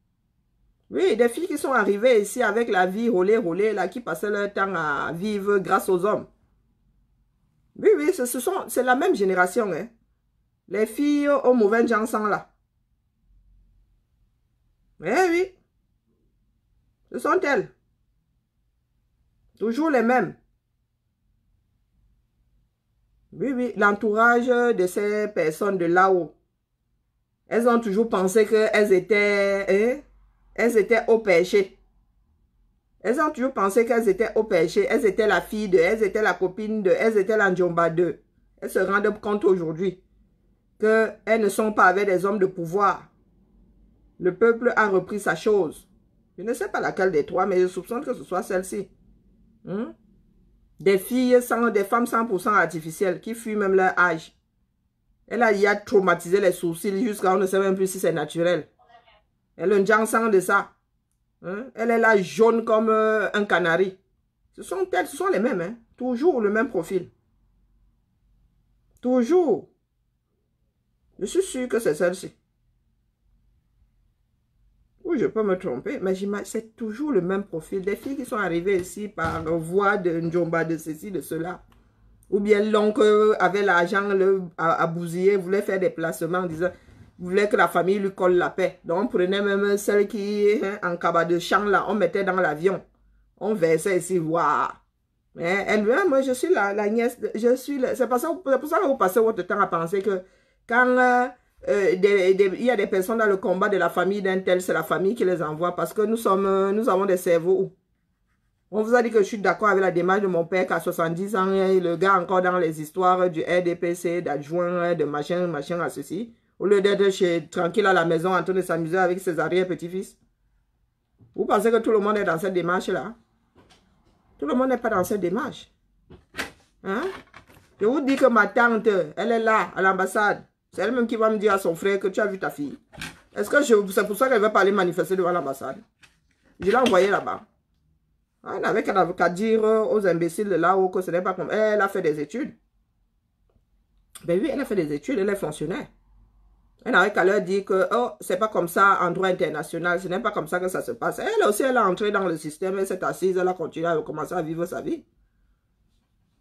Oui, des filles qui sont arrivées ici avec la vie roulée, là, qui passaient leur temps à vivre grâce aux hommes. Oui, oui, c'est la même génération. Hein. Les filles au mauvais genre sont là. Eh oui. Ce sont elles. Toujours les mêmes. Oui, oui, l'entourage de ces personnes de là-haut. Elles ont toujours pensé qu'elles étaient au péché. Elles ont toujours pensé qu'elles étaient au péché. Elles étaient la fille de, elles étaient la copine de, elles étaient la Njomba de. Elles se rendent compte aujourd'hui qu'elles ne sont pas avec des hommes de pouvoir. Le peuple a repris sa chose. Je ne sais pas laquelle des trois, mais je soupçonne que ce soit celle-ci. Des filles, des femmes 100% artificielles qui fuient même leur âge. Elle a traumatisé les sourcils jusqu'à on ne sait même plus si c'est naturel. Elle a un sang de ça. Hein? Elle est là jaune comme un canari. Ce sont les mêmes. Hein? Toujours le même profil. Toujours. Je suis sûr que c'est celle-ci. Oui, je peux me tromper, mais c'est toujours le même profil. Des filles qui sont arrivées ici par voie de Njomba, de ceci, de cela. Ou bien l'oncle avait l'argent à bousiller, voulait faire des placements en disant, voulait que la famille lui colle la paix. Donc on prenait même celle qui est en cabas de champ là, on mettait dans l'avion. On versait ici, waouh. Elle, moi je suis la nièce, c'est pour ça que vous passez votre temps à penser que quand il y a des personnes dans le combat de la famille d'un tel, c'est la famille qui les envoie parce que nous avons des cerveaux. On vous a dit que je suis d'accord avec la démarche de mon père qui a 70 ans et le gars encore dans les histoires du RDPC, d'adjoint, de machin à ceci. Au lieu d'être tranquille à la maison en train de s'amuser avec ses arrière-petits-fils. Vous pensez que tout le monde est dans cette démarche-là? Tout le monde n'est pas dans cette démarche. Hein? Je vous dis que ma tante, elle est là, à l'ambassade. C'est elle-même qui va me dire à son frère que tu as vu ta fille. Est-ce que c'est pour ça qu'elle va pas aller manifester devant l'ambassade? Je l'ai envoyée là-bas. Elle n'avait qu'à dire aux imbéciles de là-haut que ce n'est pas comme... Elle a fait des études. Ben oui, elle a fait des études, elle est fonctionnaire. Elle n'avait qu'à leur dire que, oh, c'est pas comme ça en droit international, ce n'est pas comme ça que ça se passe. Elle aussi, elle est entrée dans le système, elle s'est assise, elle a continué à commencer à vivre sa vie.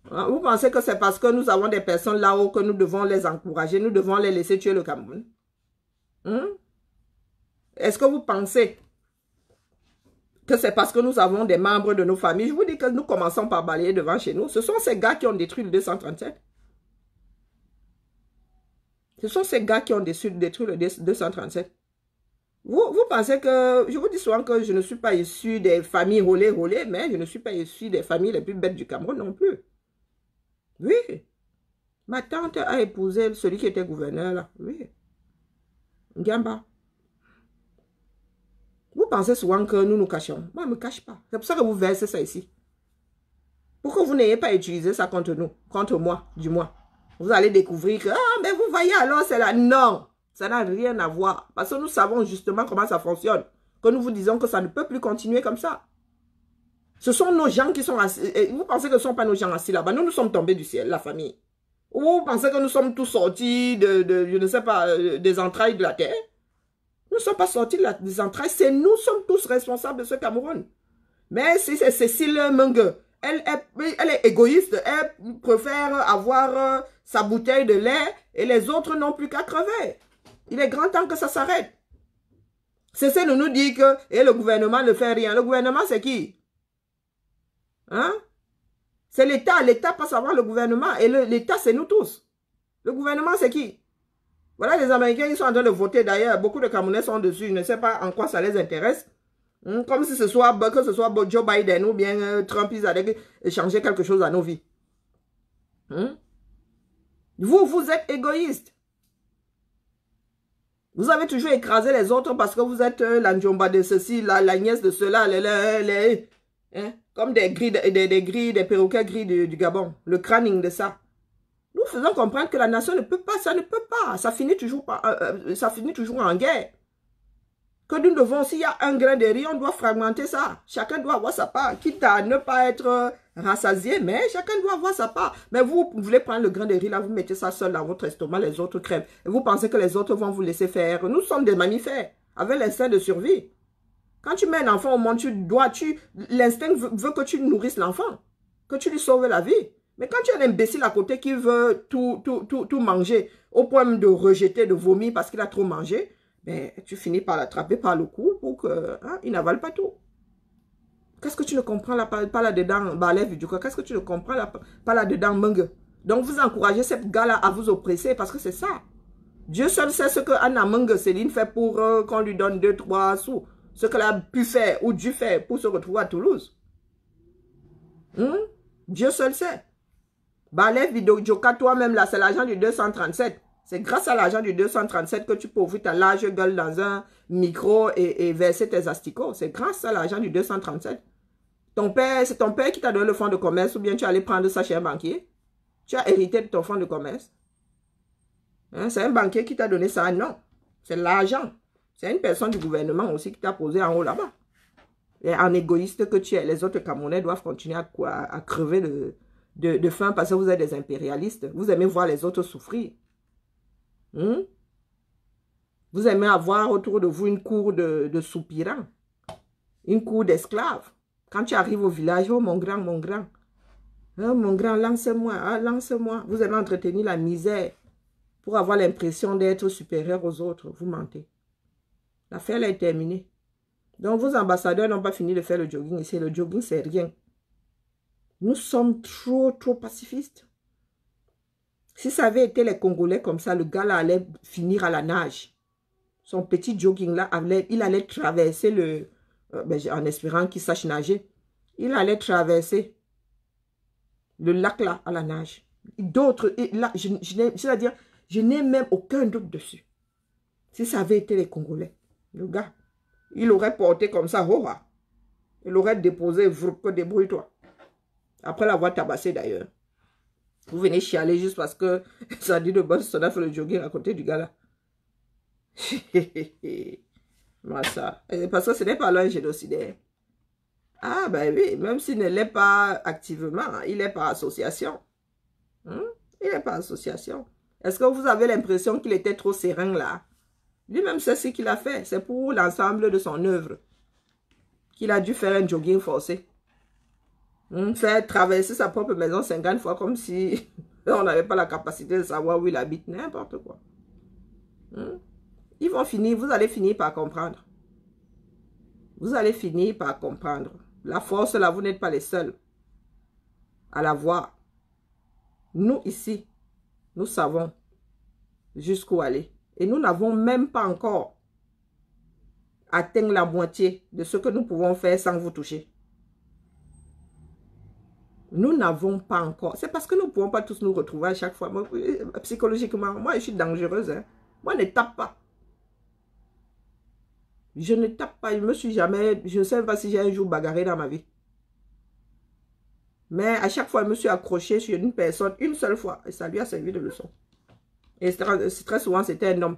Vous pensez que c'est parce que nous avons des personnes là-haut que nous devons les encourager, nous devons les laisser tuer le Cameroun? Est-ce que vous pensez que c'est parce que nous avons des membres de nos familles? Je vous dis que nous commençons par balayer devant chez nous. Ce sont ces gars qui ont détruit le 237. Ce sont ces gars qui ont détruit le 237. Vous pensez que... Je vous dis souvent que je ne suis pas issu des familles rolées, mais je ne suis pas issu des familles les plus bêtes du Cameroun non plus. Oui. Ma tante a épousé celui qui était gouverneur là. Oui. Ngamba. Vous pensez souvent que nous nous cachons. Moi, je ne me cache pas. C'est pour ça que vous versez ça ici. Pourquoi vous n'ayez pas utilisé ça contre nous, contre moi, du moins? Vous allez découvrir que, ah, mais vous voyez alors, c'est là. Non, ça n'a rien à voir. Parce que nous savons justement comment ça fonctionne. Que nous vous disons que ça ne peut plus continuer comme ça. Ce sont nos gens qui sont assis. Vous pensez que ce ne sont pas nos gens assis là-bas? Nous sommes tombés du ciel, la famille. Ou vous pensez que nous sommes tous sortis je ne sais pas, des entrailles de la terre? Nous ne sommes pas sortis des entrailles. C'est nous sommes tous responsables de ce Cameroun. Mais si c'est Cécile Mengue, elle est égoïste. Elle préfère avoir sa bouteille de lait et les autres n'ont plus qu'à crever. Il est grand temps que ça s'arrête. Cessez de nous dire que le gouvernement ne fait rien. Le gouvernement, c'est qui? Hein? C'est l'État. L'État passe avant le gouvernement. Et l'État, c'est nous tous. Le gouvernement, c'est qui? Voilà les Américains, ils sont en train de voter. D'ailleurs, beaucoup de Camerounais sont dessus. Je ne sais pas en quoi ça les intéresse. Comme si que ce soit Joe Biden ou bien Trump, ils allaient changer quelque chose à nos vies. Vous êtes égoïste. Vous avez toujours écrasé les autres parce que vous êtes la Njomba de ceci, la nièce de cela, comme des perroquets gris du Gabon. Le crâning de ça. Nous faisons comprendre que la nation ne peut pas, ça ne peut pas. Ça finit toujours en guerre. Que nous devons, s'il y a un grain de riz, on doit fragmenter ça. Chacun doit avoir sa part. Quitte à ne pas être rassasié, mais chacun doit avoir sa part. Mais vous voulez prendre le grain de riz, là, vous mettez ça seul dans votre estomac, les autres crèvent. Et vous pensez que les autres vont vous laisser faire. Nous sommes des mammifères, avec l'instinct de survie. Quand tu mets un enfant au monde, l'instinct veut que tu nourrisses l'enfant, que tu lui sauves la vie. Mais quand tu as un imbécile à côté qui veut tout manger, au point de rejeter, de vomir parce qu'il a trop mangé, ben, tu finis par l'attraper par le cou pour qu'il n'avale pas tout. Qu'est-ce que tu ne comprends pas là-dedans, Balève du corps? Qu'est-ce que tu ne comprends pas là-dedans, Mengue? Donc, vous encouragez ce gars-là à vous oppresser parce que c'est ça. Dieu seul sait ce que Anna Mengue Céline fait pour qu'on lui donne 2-3 sous. Ce qu'elle a pu faire ou dû faire pour se retrouver à Toulouse. Dieu seul sait. Balève Vidokjoka, toi-même, là, c'est l'argent du 237. C'est grâce à l'argent du 237 que tu peux ouvrir ta large gueule dans un micro et verser tes asticots. C'est grâce à l'argent du 237. Ton père, c'est ton père qui t'a donné le fonds de commerce ou bien tu es allé prendre ça chez un banquier? Tu as hérité de ton fonds de commerce? Hein, c'est un banquier qui t'a donné ça? Non. C'est l'argent. C'est une personne du gouvernement aussi qui t'a posé en haut là-bas. Et en égoïste que tu es, les autres Camerounais doivent continuer à crever de faim parce que vous êtes des impérialistes. Vous aimez voir les autres souffrir. Hmm? Vous aimez avoir autour de vous une cour de soupirants. Une cour d'esclaves. Quand tu arrives au village, oh mon grand, mon grand. Oh mon grand, lance-moi, ah, lance-moi. Vous aimez entretenir la misère pour avoir l'impression d'être supérieur aux autres. Vous mentez. L'affaire est terminée. Donc, vos ambassadeurs n'ont pas fini de faire le jogging ici. Le jogging, c'est rien. Nous sommes trop pacifistes. Si ça avait été les Congolais comme ça, le gars là allait finir à la nage. Son petit jogging là, il allait traverser le... en espérant qu'il sache nager. Il allait traverser le lac là à la nage. D'autres, là, c'est-à-dire, je n'ai même aucun doute dessus. Si ça avait été les Congolais, le gars, il aurait porté comme ça, oh, il aurait déposé, débrouille-toi. Après l'avoir tabassé d'ailleurs. Vous venez chialer juste parce que ça dit de boss, on a fait le jogging à côté du gars là. Moi ça. Parce que ce n'est pas l'un génocidaire. Ah ben oui, même s'il ne l'est pas activement, il est par association. Il est par association. Est-ce que vous avez l'impression qu'il était trop serein là? Lui-même sait ce qu'il a fait. C'est pour l'ensemble de son œuvre qu'il a dû faire un jogging forcé. Faire traverser sa propre maison 50 fois comme si on n'avait pas la capacité de savoir où il habite. N'importe quoi. Ils vont finir, vous allez finir par comprendre. Vous allez finir par comprendre. La force là, vous n'êtes pas les seuls à la voir. Nous ici, nous savons jusqu'où aller. Et nous n'avons même pas encore atteint la moitié de ce que nous pouvons faire sans vous toucher. Nous n'avons pas encore. C'est parce que nous ne pouvons pas tous nous retrouver à chaque fois. Moi, psychologiquement, moi, je suis dangereuse. Hein. Moi, je ne tape pas. Je ne tape pas. Je me suis jamais... Je ne sais pas si j'ai un jour bagarré dans ma vie. Mais à chaque fois, je me suis accrochée sur une personne une seule fois. Et ça lui a servi de leçon. Et très souvent, c'était un homme.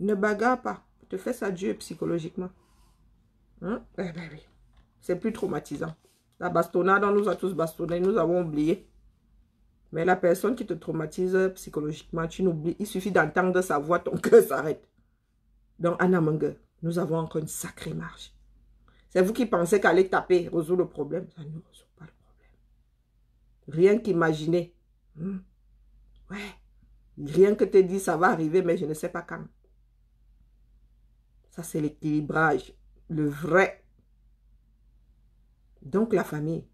Ne bagarre pas. Te fais ça Dieu psychologiquement. Hein? Eh ben oui. C'est plus traumatisant. La bastonnade, on nous a tous bastonnés, nous avons oublié. Mais la personne qui te traumatise psychologiquement, tu n'oublies. Il suffit d'entendre sa voix, ton cœur s'arrête. Donc, Anna Menge, nous avons encore une sacrée marche. C'est vous qui pensez qu'aller taper résout le problème. Ça ne résout pas le problème. Rien qu'imaginer. Ouais. Rien que te dire, ça va arriver, mais je ne sais pas quand. Ça, c'est l'équilibrage. Le vrai. Donc, la famille.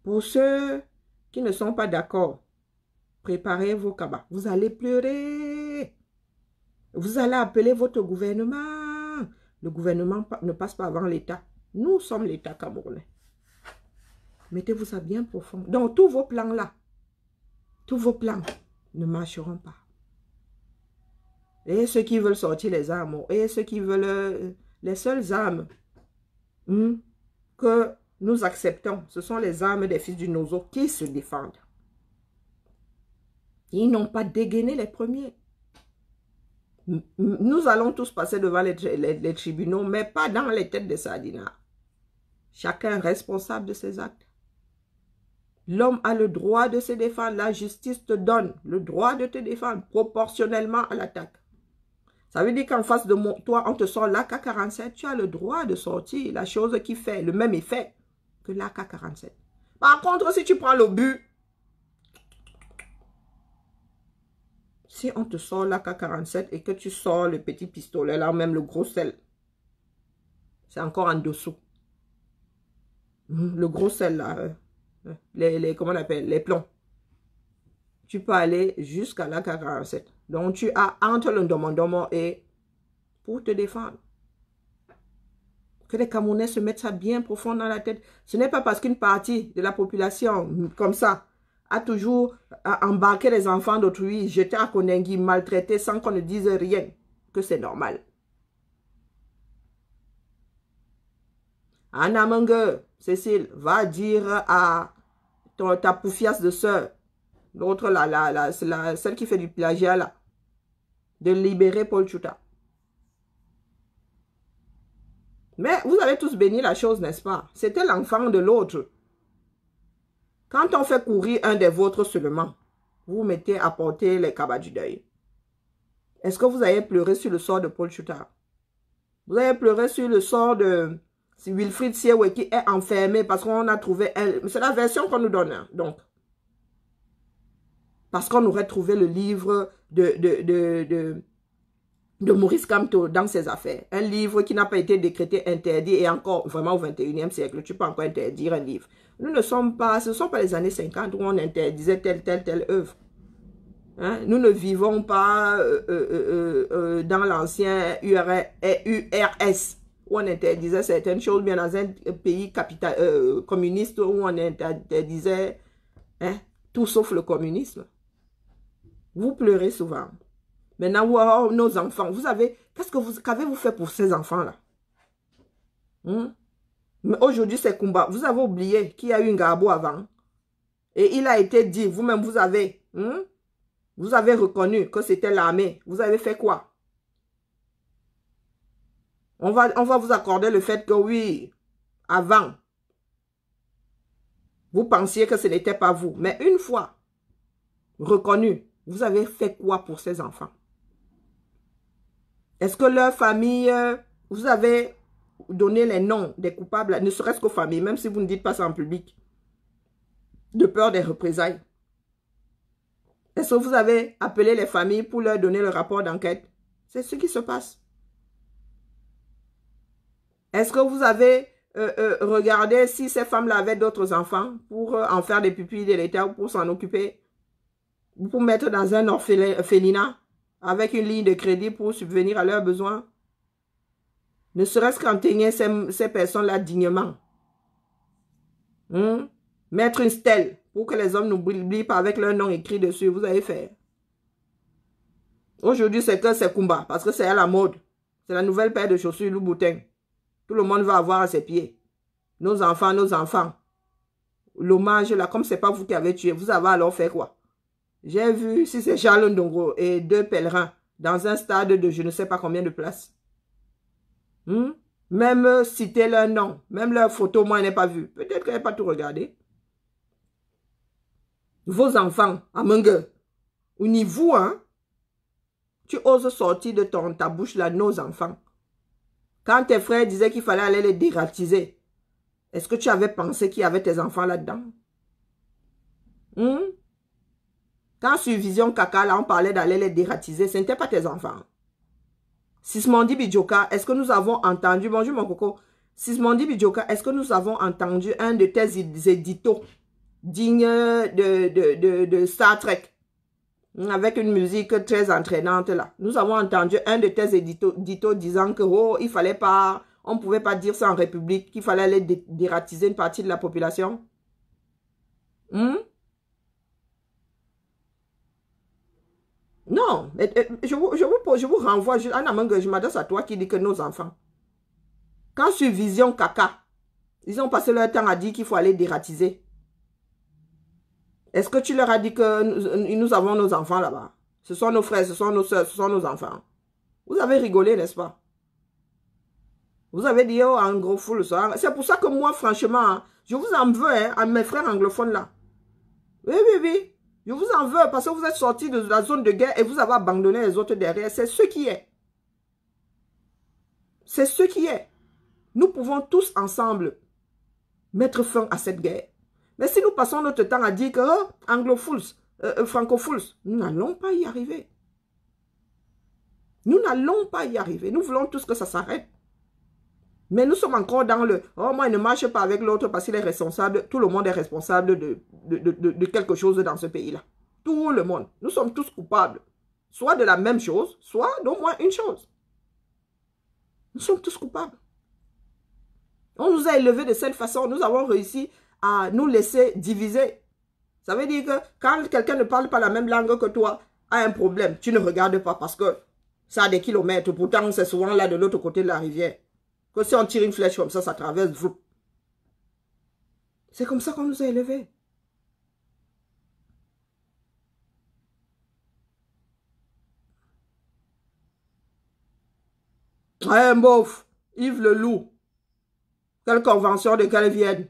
Pour ceux qui ne sont pas d'accord, préparez vos cabas. Vous allez pleurer. Vous allez appeler votre gouvernement. Le gouvernement ne passe pas avant l'État. Nous sommes l'État camerounais. Mettez-vous ça bien profond. Donc, tous vos plans là, tous vos plans ne marcheront pas. Et ceux qui veulent sortir les armes, et ceux qui veulent les seules armes que nous acceptons, ce sont les armes des fils du Nozo qui se défendent. Ils n'ont pas dégainé les premiers. Nous allons tous passer devant les tribunaux, mais pas dans les têtes des sardinards. Chacun est responsable de ses actes. L'homme a le droit de se défendre. La justice te donne le droit de te défendre proportionnellement à l'attaque. Ça veut dire qu'en face de toi, on te sort l'AK-47, tu as le droit de sortir la chose qui fait le même effet que l'AK-47. Par contre, si tu prends l'obus, si on te sort l'AK-47 et que tu sors le petit pistolet, là même le gros sel, c'est encore en dessous. Le gros sel, là, comment on appelle, les plombs. Tu peux aller jusqu'à l'AK-47. Donc, tu as entre le Ndomondomo et pour te défendre. Que les Camerounais se mettent ça bien profond dans la tête. Ce n'est pas parce qu'une partie de la population, comme ça, a toujours embarqué les enfants d'autrui, jeté à Konengi, maltraité sans qu'on ne dise rien, que c'est normal. Anna Mange, Cécile, va dire à ta poufiasse de sœur, l'autre là, celle qui fait du plagiat là, de libérer Paul Tchouta. Mais vous avez tous béni la chose, n'est-ce pas? C'était l'enfant de l'autre. Quand on fait courir un des vôtres seulement, vous mettez à porter les cabas du deuil. Est-ce que vous avez pleuré sur le sort de Paul Tchouta? Vous avez pleuré sur le sort de Wilfried Siewe qui est enfermé parce qu'on a trouvé... C'est la version qu'on nous donne, hein, donc. Parce qu'on aurait trouvé le livre de Maurice Kamto dans ses affaires. Un livre qui n'a pas été décrété interdit et encore vraiment au 21e siècle. Tu peux encore interdire un livre. Nous ne sommes pas... Ce ne sont pas les années 50 où on interdisait telle œuvre. Hein? Nous ne vivons pas dans l'ancien URS où on interdisait certaines choses, bien dans un pays communiste où on interdisait tout sauf le communisme. Vous pleurez souvent. Maintenant, nos enfants, vous avez, qu'avez-vous fait pour ces enfants-là? Mais aujourd'hui, c'est combat. Vous avez oublié qu'il y a eu un Ngabo avant. Et il a été dit, vous-même, vous avez reconnu que c'était l'armée. Vous avez fait quoi? On va vous accorder le fait que oui, avant, vous pensiez que ce n'était pas vous. Mais une fois reconnu, vous avez fait quoi pour ces enfants? Est-ce que leur famille, vous avez donné les noms des coupables, ne serait-ce qu'aux familles, même si vous ne dites pas ça en public, de peur des représailles? Est-ce que vous avez appelé les familles pour leur donner le rapport d'enquête? C'est ce qui se passe. Est-ce que vous avez regardé si ces femmes-là avaient d'autres enfants pour en faire des pupilles de l'État ou pour s'en occuper? Pour mettre dans un orphelinat avec une ligne de crédit pour subvenir à leurs besoins? Ne serait-ce qu'entraîner ces personnes-là dignement. Mettre une stèle pour que les hommes n'oublient pas avec leur nom écrit dessus. Vous avez fait. Aujourd'hui, c'est que c'est Kumba, parce que c'est à la mode. C'est la nouvelle paire de chaussures Louboutin. Tout le monde va avoir à ses pieds. Nos enfants. L'hommage, là, comme c'est pas vous qui avez tué, vous avez alors fait quoi? J'ai vu, si c'est Charles Ndongo et 2 pèlerins dans un stade de je ne sais pas combien de places. Même citer leur nom, même leur photo, moi, je n'ai pas vu. Peut-être que je n'ai pas tout regardé. Vos enfants, à Mengue, au niveau, tu oses sortir de ta bouche là, nos enfants. Quand tes frères disaient qu'il fallait aller les dératiser, est-ce que tu avais pensé qu'il y avait tes enfants là-dedans? Quand sur Vision Kaka, là, on parlait d'aller les dératiser, ce n'était pas tes enfants. Sismondi Bidjoka, est-ce que nous avons entendu, bonjour mon coco, Sismondi Bidjoka, est-ce que nous avons entendu un de tes éditos dignes de Star Trek, avec une musique très entraînante là? Nous avons entendu un de tes éditos disant que oh, il fallait pas, on ne pouvait pas dire ça en République, qu'il fallait aller dératiser une partie de la population. Non, je vous renvoie, Anna Mange, je m'adresse à toi qui dit que nos enfants, quand sur Vision Kaka, ils ont passé leur temps à dire qu'il faut aller dératiser. Est-ce que tu leur as dit que nous avons nos enfants là-bas? Ce sont nos frères, ce sont nos soeurs, ce sont nos enfants. Vous avez rigolé, n'est-ce pas? Vous avez dit, oh, en gros fou le soir. C'est pour ça que moi, franchement, je vous en veux à mes frères anglophones là. Oui. Je vous en veux parce que vous êtes sortis de la zone de guerre et vous avez abandonné les autres derrière. C'est ce qui est. C'est ce qui est. Nous pouvons tous ensemble mettre fin à cette guerre. Mais si nous passons notre temps à dire que oh, anglophones, francophones, nous n'allons pas y arriver. Nous n'allons pas y arriver. Nous voulons tous que ça s'arrête. Mais nous sommes encore dans le « Oh, moi, il ne marche pas avec l'autre parce qu'il est responsable. » Tout le monde est responsable de quelque chose dans ce pays-là. Tout le monde. Nous sommes tous coupables. Soit de la même chose, soit d'au moins une chose. Nous sommes tous coupables. On nous a élevés de cette façon. Nous avons réussi à nous laisser diviser. Ça veut dire que quand quelqu'un ne parle pas la même langue que toi, a un problème, tu ne regardes pas parce que ça a des kilomètres. Pourtant, c'est souvent là de l'autre côté de la rivière. Que si on tire une flèche comme ça traverse, C'est comme ça qu'on nous a élevés. Ouais, bof. Yves le Loup. Quelle convention de quelle Vienne?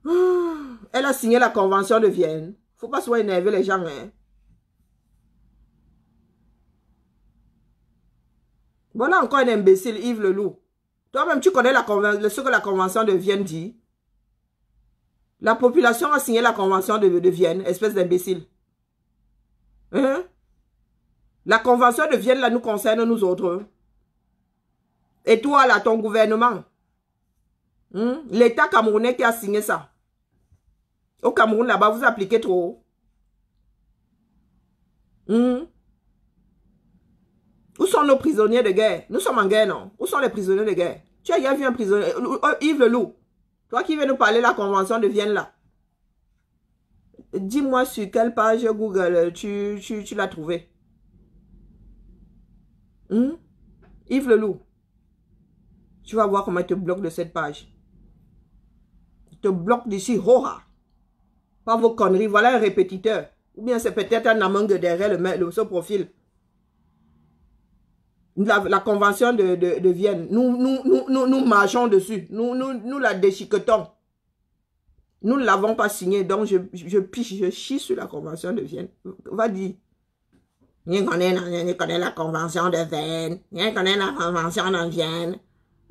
Elle a signé la convention de Vienne. Faut pas se énerver les gens, hein. Voilà encore un imbécile, Yves le Loup. Toi-même, tu connais ce que la convention de Vienne dit. La population a signé la convention de Vienne, espèce d'imbécile. Hein? La convention de Vienne, là, nous concerne nous autres. Et toi, là, ton gouvernement. L'État camerounais qui a signé ça. Au Cameroun, là-bas, vous appliquez trop. Où sont nos prisonniers de guerre? Nous sommes en guerre, non? Où sont les prisonniers de guerre? Tu as déjà vu un prisonnier? Yves le Loup. Toi qui viens nous parler de la convention de Vienne, là. Dis-moi sur quelle page Google tu l'as trouvé. Yves le Loup. Tu vas voir comment il te bloque de cette page. Il te bloque d'ici, hoha. Pas vos conneries. Voilà un répétiteur. Ou bien c'est peut-être un amang derrière ce profil. La convention de Vienne. Nous marchons dessus. Nous la déchiquetons. Nous ne l'avons pas signée. Donc je chie sur la convention de Vienne. Va dire. Je connais la convention de Vienne. Je connais la convention de Vienne.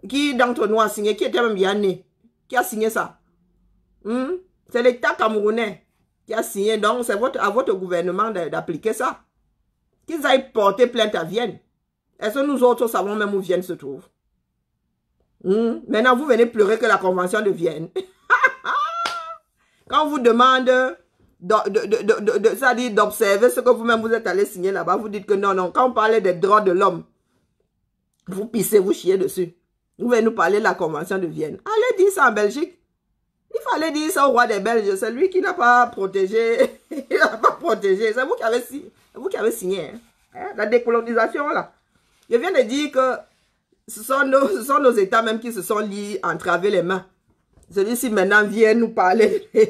Qui d'entre nous a signé? Qui était même bien né? Qui a signé ça? C'est l'État camerounais qui a signé. Donc, c'est à votre gouvernement d'appliquer ça. Qu'ils aillent porter plainte à Vienne. Est-ce que nous autres savons même où Vienne se trouve? Maintenant, vous venez pleurer que la convention de Vienne. Quand on vous demande d'observer ce que vous-même vous êtes allé signer là-bas, vous dites que non, non. Quand on parlait des droits de l'homme, vous pissez, vous chiez dessus. Vous venez nous parler de la convention de Vienne. Allez dire ça en Belgique. Il fallait dire ça au roi des Belges. C'est lui qui n'a pas protégé. Il n'a pas protégé. C'est vous qui avez signé. Hein? La décolonisation, là. Je viens de dire que ce sont nos États même qui se sont liés, entravés les mains. Celui-ci maintenant vient nous parler. Il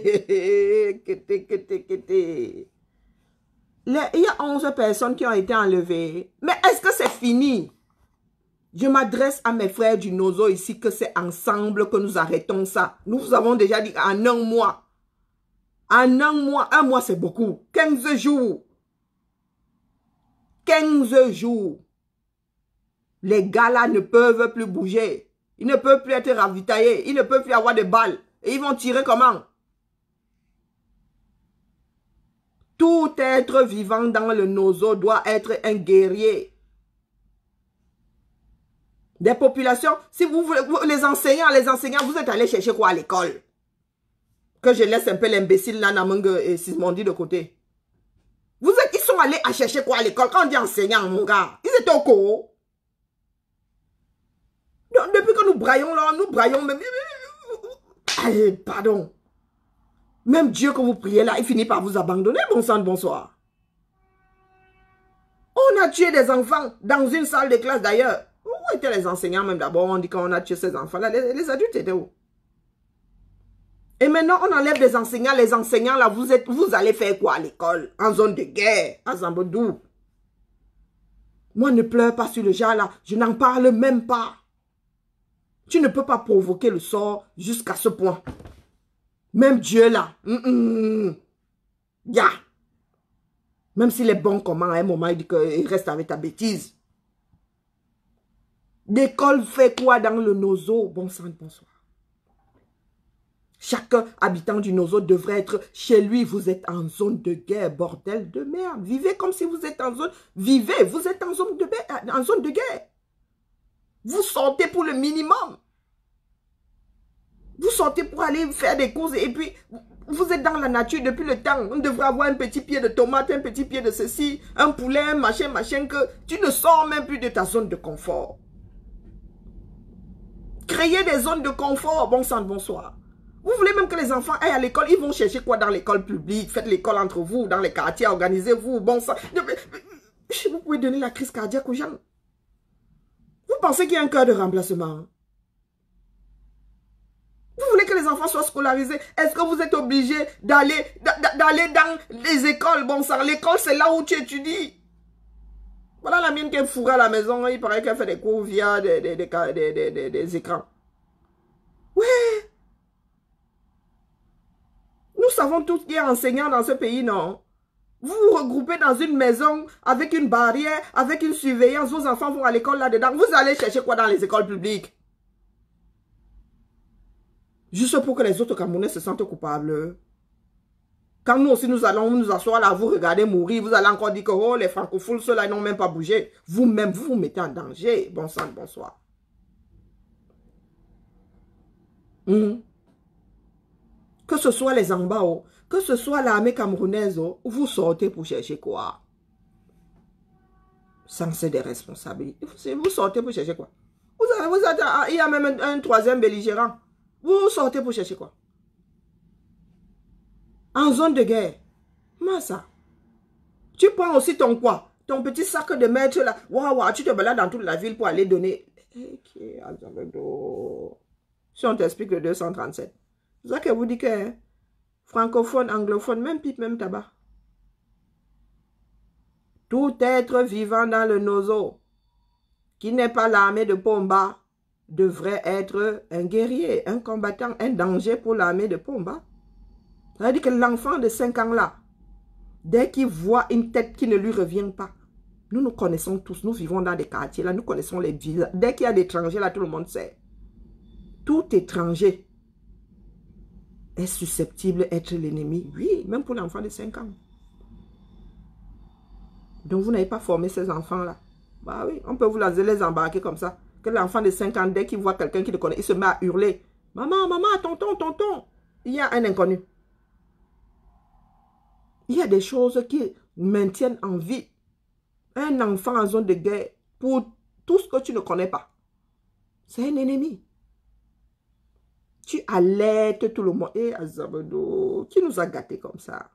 y a 11 personnes qui ont été enlevées. Mais est-ce que c'est fini? Je m'adresse à mes frères du Nozo ici que c'est ensemble que nous arrêtons ça. Nous vous avons déjà dit en un mois. En un mois c'est beaucoup. 15 jours. 15 jours. Les gars là ne peuvent plus bouger. Ils ne peuvent plus être ravitaillés. Ils ne peuvent plus avoir de balles. Et ils vont tirer comment? Tout être vivant dans le Nozo doit être un guerrier. Des populations, si vous voulez, les enseignants, vous êtes allés chercher quoi à l'école? Que je laisse un peu l'imbécile là, Namang et Sismondi de côté. Ils sont allés à chercher quoi à l'école? Quand on dit enseignants, mon gars, ils étaient au cours. Donc, depuis que nous braillons là, même. Allez, pardon. Même Dieu que vous priez là, il finit par vous abandonner, bon sang de bonsoir. On a tué des enfants dans une salle de classe d'ailleurs. Où étaient les enseignants même d'abord? On dit qu'on a tué ces enfants-là. Les adultes étaient où? Et maintenant, on enlève des enseignants. Les enseignants, là, vous allez faire quoi à l'école? En zone de guerre, à Zambodou. Moi, ne pleure pas sur le genre là. Je n'en parle même pas. Tu ne peux pas provoquer le sort jusqu'à ce point. Même Dieu là. Yeah. Même s'il est bon comment, à un moment, il dit qu'il reste avec ta bêtise. L'école fait quoi dans le Nozo? Bon sang, bonsoir. Chaque habitant du Nozo devrait être chez lui. Vous êtes en zone de guerre, bordel de merde. Vivez comme si vous êtes en zone... Vivez, vous êtes en zone de guerre. Vous sortez pour le minimum. Vous sortez pour aller faire des courses et puis vous êtes dans la nature depuis le temps. On devrait avoir un petit pied de tomate, un petit pied de ceci, un poulet, un machin que tu ne sors même plus de ta zone de confort. Créer des zones de confort, bon sang, bonsoir. Vous voulez même que les enfants aillent à l'école, ils vont chercher quoi dans l'école publique? Faites l'école entre vous, dans les quartiers, organisez-vous, bon sang. Vous pouvez donner la crise cardiaque aux gens. Vous pensez qu'il y a un cœur de remplacement? Vous enfants soient scolarisés? Est-ce que vous êtes obligés d'aller dans les écoles? Bon sang, l'école, c'est là où tu étudies. Voilà la mienne qui est fourrée à la maison. Il paraît qu'elle fait des cours via des écrans. Ouais. Nous savons tous qui est enseignant dans ce pays, non? Vous vous regroupez dans une maison avec une barrière, avec une surveillance. Vos enfants vont à l'école là-dedans. Vous allez chercher quoi dans les écoles publiques? Juste pour que les autres Camerounais se sentent coupables. Quand nous aussi nous allons nous asseoir là, vous regardez mourir, vous allez encore dire que oh, les francophones, ceux-là, ils n'ont même pas bougé. Vous-même, vous vous mettez en danger. Bon sang, bonsoir. Que ce soit les Ambao, que ce soit l'armée camerounaise, vous sortez pour chercher quoi? Sans c'est des responsabilités. Vous sortez pour chercher quoi? Il y a même un troisième belligérant. Vous sortez pour chercher quoi? En zone de guerre. Massa. Tu prends aussi ton quoi? Ton petit sac de mètres là. Waouh, tu te balades dans toute la ville pour aller donner. Si on t'explique le 237. C'est ça que vous dites que francophone, anglophone, même pipe, même tabac. Tout être vivant dans le nozo qui n'est pas l'armée de Pomba devrait être un guerrier, un combattant, un danger pour l'armée de Pomba. Ça veut dire que l'enfant de 5 ans là, dès qu'il voit une tête qui ne lui revient pas, nous connaissons tous, nous vivons dans des quartiers là, nous connaissons les villes. Dès qu'il y a des étrangers là, tout le monde sait. Tout étranger est susceptible d'être l'ennemi. Oui, même pour l'enfant de 5 ans. Donc vous n'avez pas formé ces enfants-là. Bah oui, on peut vous les embarquer comme ça. Que l'enfant de 5 ans, dès qu'il voit quelqu'un qui le connaît, il se met à hurler. Maman, maman, tonton, tonton. Il y a un inconnu. Il y a des choses qui maintiennent en vie un enfant en zone de guerre pour tout ce que tu ne connais pas. C'est un ennemi. Tu alertes tout le monde. Et Azabodo, qui nous a gâtés comme ça?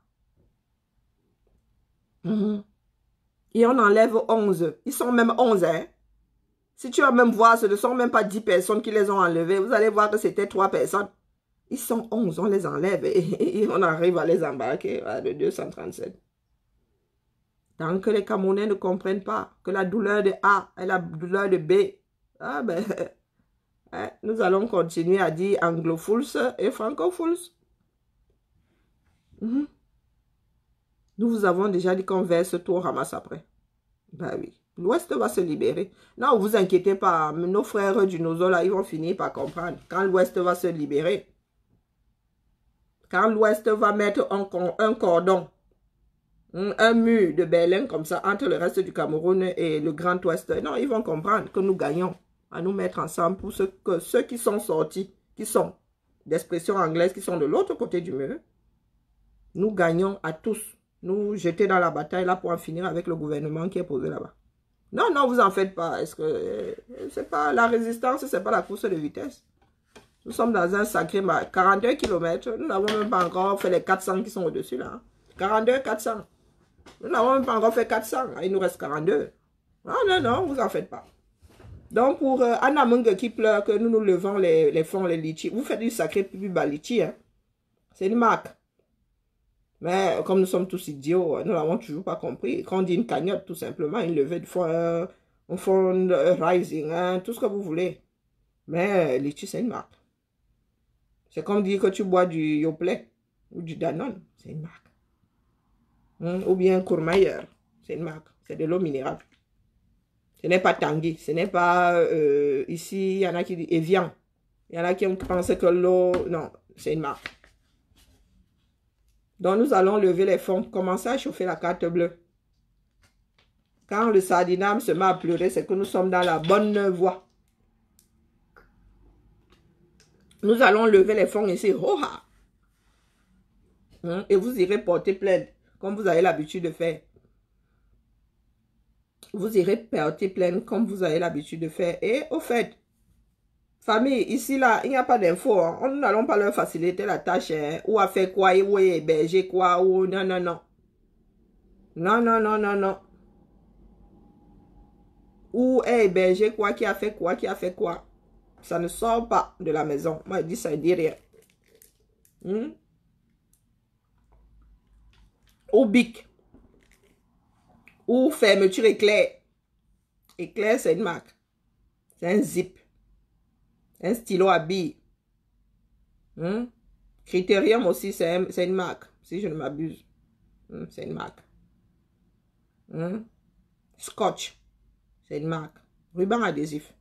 Et on enlève 11. Ils sont même 11, hein? Si tu vas même voir, ce ne sont même pas 10 personnes qui les ont enlevés. Vous allez voir que c'était 3 personnes. Ils sont 11, on les enlève et on arrive à les embarquer à le 237. Tant que les Camerounais ne comprennent pas que la douleur de A est la douleur de B, ah ben, nous allons continuer à dire anglophones et francophones. Nous vous avons déjà dit qu'on verse tout, on ramasse après. Ben oui, l'Ouest va se libérer. Non, vous inquiétez pas, nos frères du Nozo là, ils vont finir par comprendre. Quand l'Ouest va se libérer, quand l'Ouest va mettre un cordon, un mur de Berlin comme ça, entre le reste du Cameroun et le Grand Ouest, non, ils vont comprendre que nous gagnons à nous mettre ensemble pour ceux qui sont sortis, qui sont d'expression anglaise, qui sont de l'autre côté du mur. Nous gagnons à tous. Nous jeter dans la bataille là pour en finir avec le gouvernement qui est posé là-bas. Non, non, vous en faites pas. Est-ce que c'est pas la résistance, c'est pas la course de vitesse? Nous sommes dans un sacré 42 km. Nous n'avons même pas encore fait les 400 qui sont au-dessus là. 42, 400. Nous n'avons même pas encore fait 400. Il nous reste 42. Non, non, non, vous en faites pas. Donc pour Anna Mungue qui pleure que nous nous levons les fonds, les litchis. Vous faites du sacré pipi litchi. Hein? C'est une marque. Mais comme nous sommes tous idiots, nous n'avons toujours pas compris. Quand on dit une cagnotte, tout simplement, une levée de fonds, un fonds rising, hein, tout ce que vous voulez. Mais litchi, c'est une marque. C'est comme dire que tu bois du Yoplait ou du Danone, c'est une marque. Ou bien Courmayeur, c'est une marque. C'est de l'eau minérale. Ce n'est pas Tanguy, ce n'est pas ici, il y en a qui disent Evian. Il y en a qui pensent que l'eau, non, c'est une marque. Donc nous allons lever les fonds, commencer à chauffer la carte bleue. Quand le sardiname se met à pleurer, c'est que nous sommes dans la bonne voie. Nous allons lever les fonds ici. Oh, et vous irez porter plainte, comme vous avez l'habitude de faire. Vous irez porter plainte, comme vous avez l'habitude de faire. Et au fait, famille, ici, là, il n'y a pas d'infos. Hein. Nous n'allons pas leur faciliter la tâche. Hein, ou à faire quoi, ou héberger quoi, ou non, non, non. Non, non, non, non, non. Ou héberger quoi, qui a fait quoi, qui a fait quoi. Ça ne sort pas de la maison. Moi, je dis ça, je dis rien. Ou Bic. Ou fermeture éclair. Éclair, c'est une marque. C'est un zip. Un stylo à billes. Critérium aussi, c'est une marque. Si je ne m'abuse. C'est une marque. Scotch. C'est une marque. Ruban adhésif.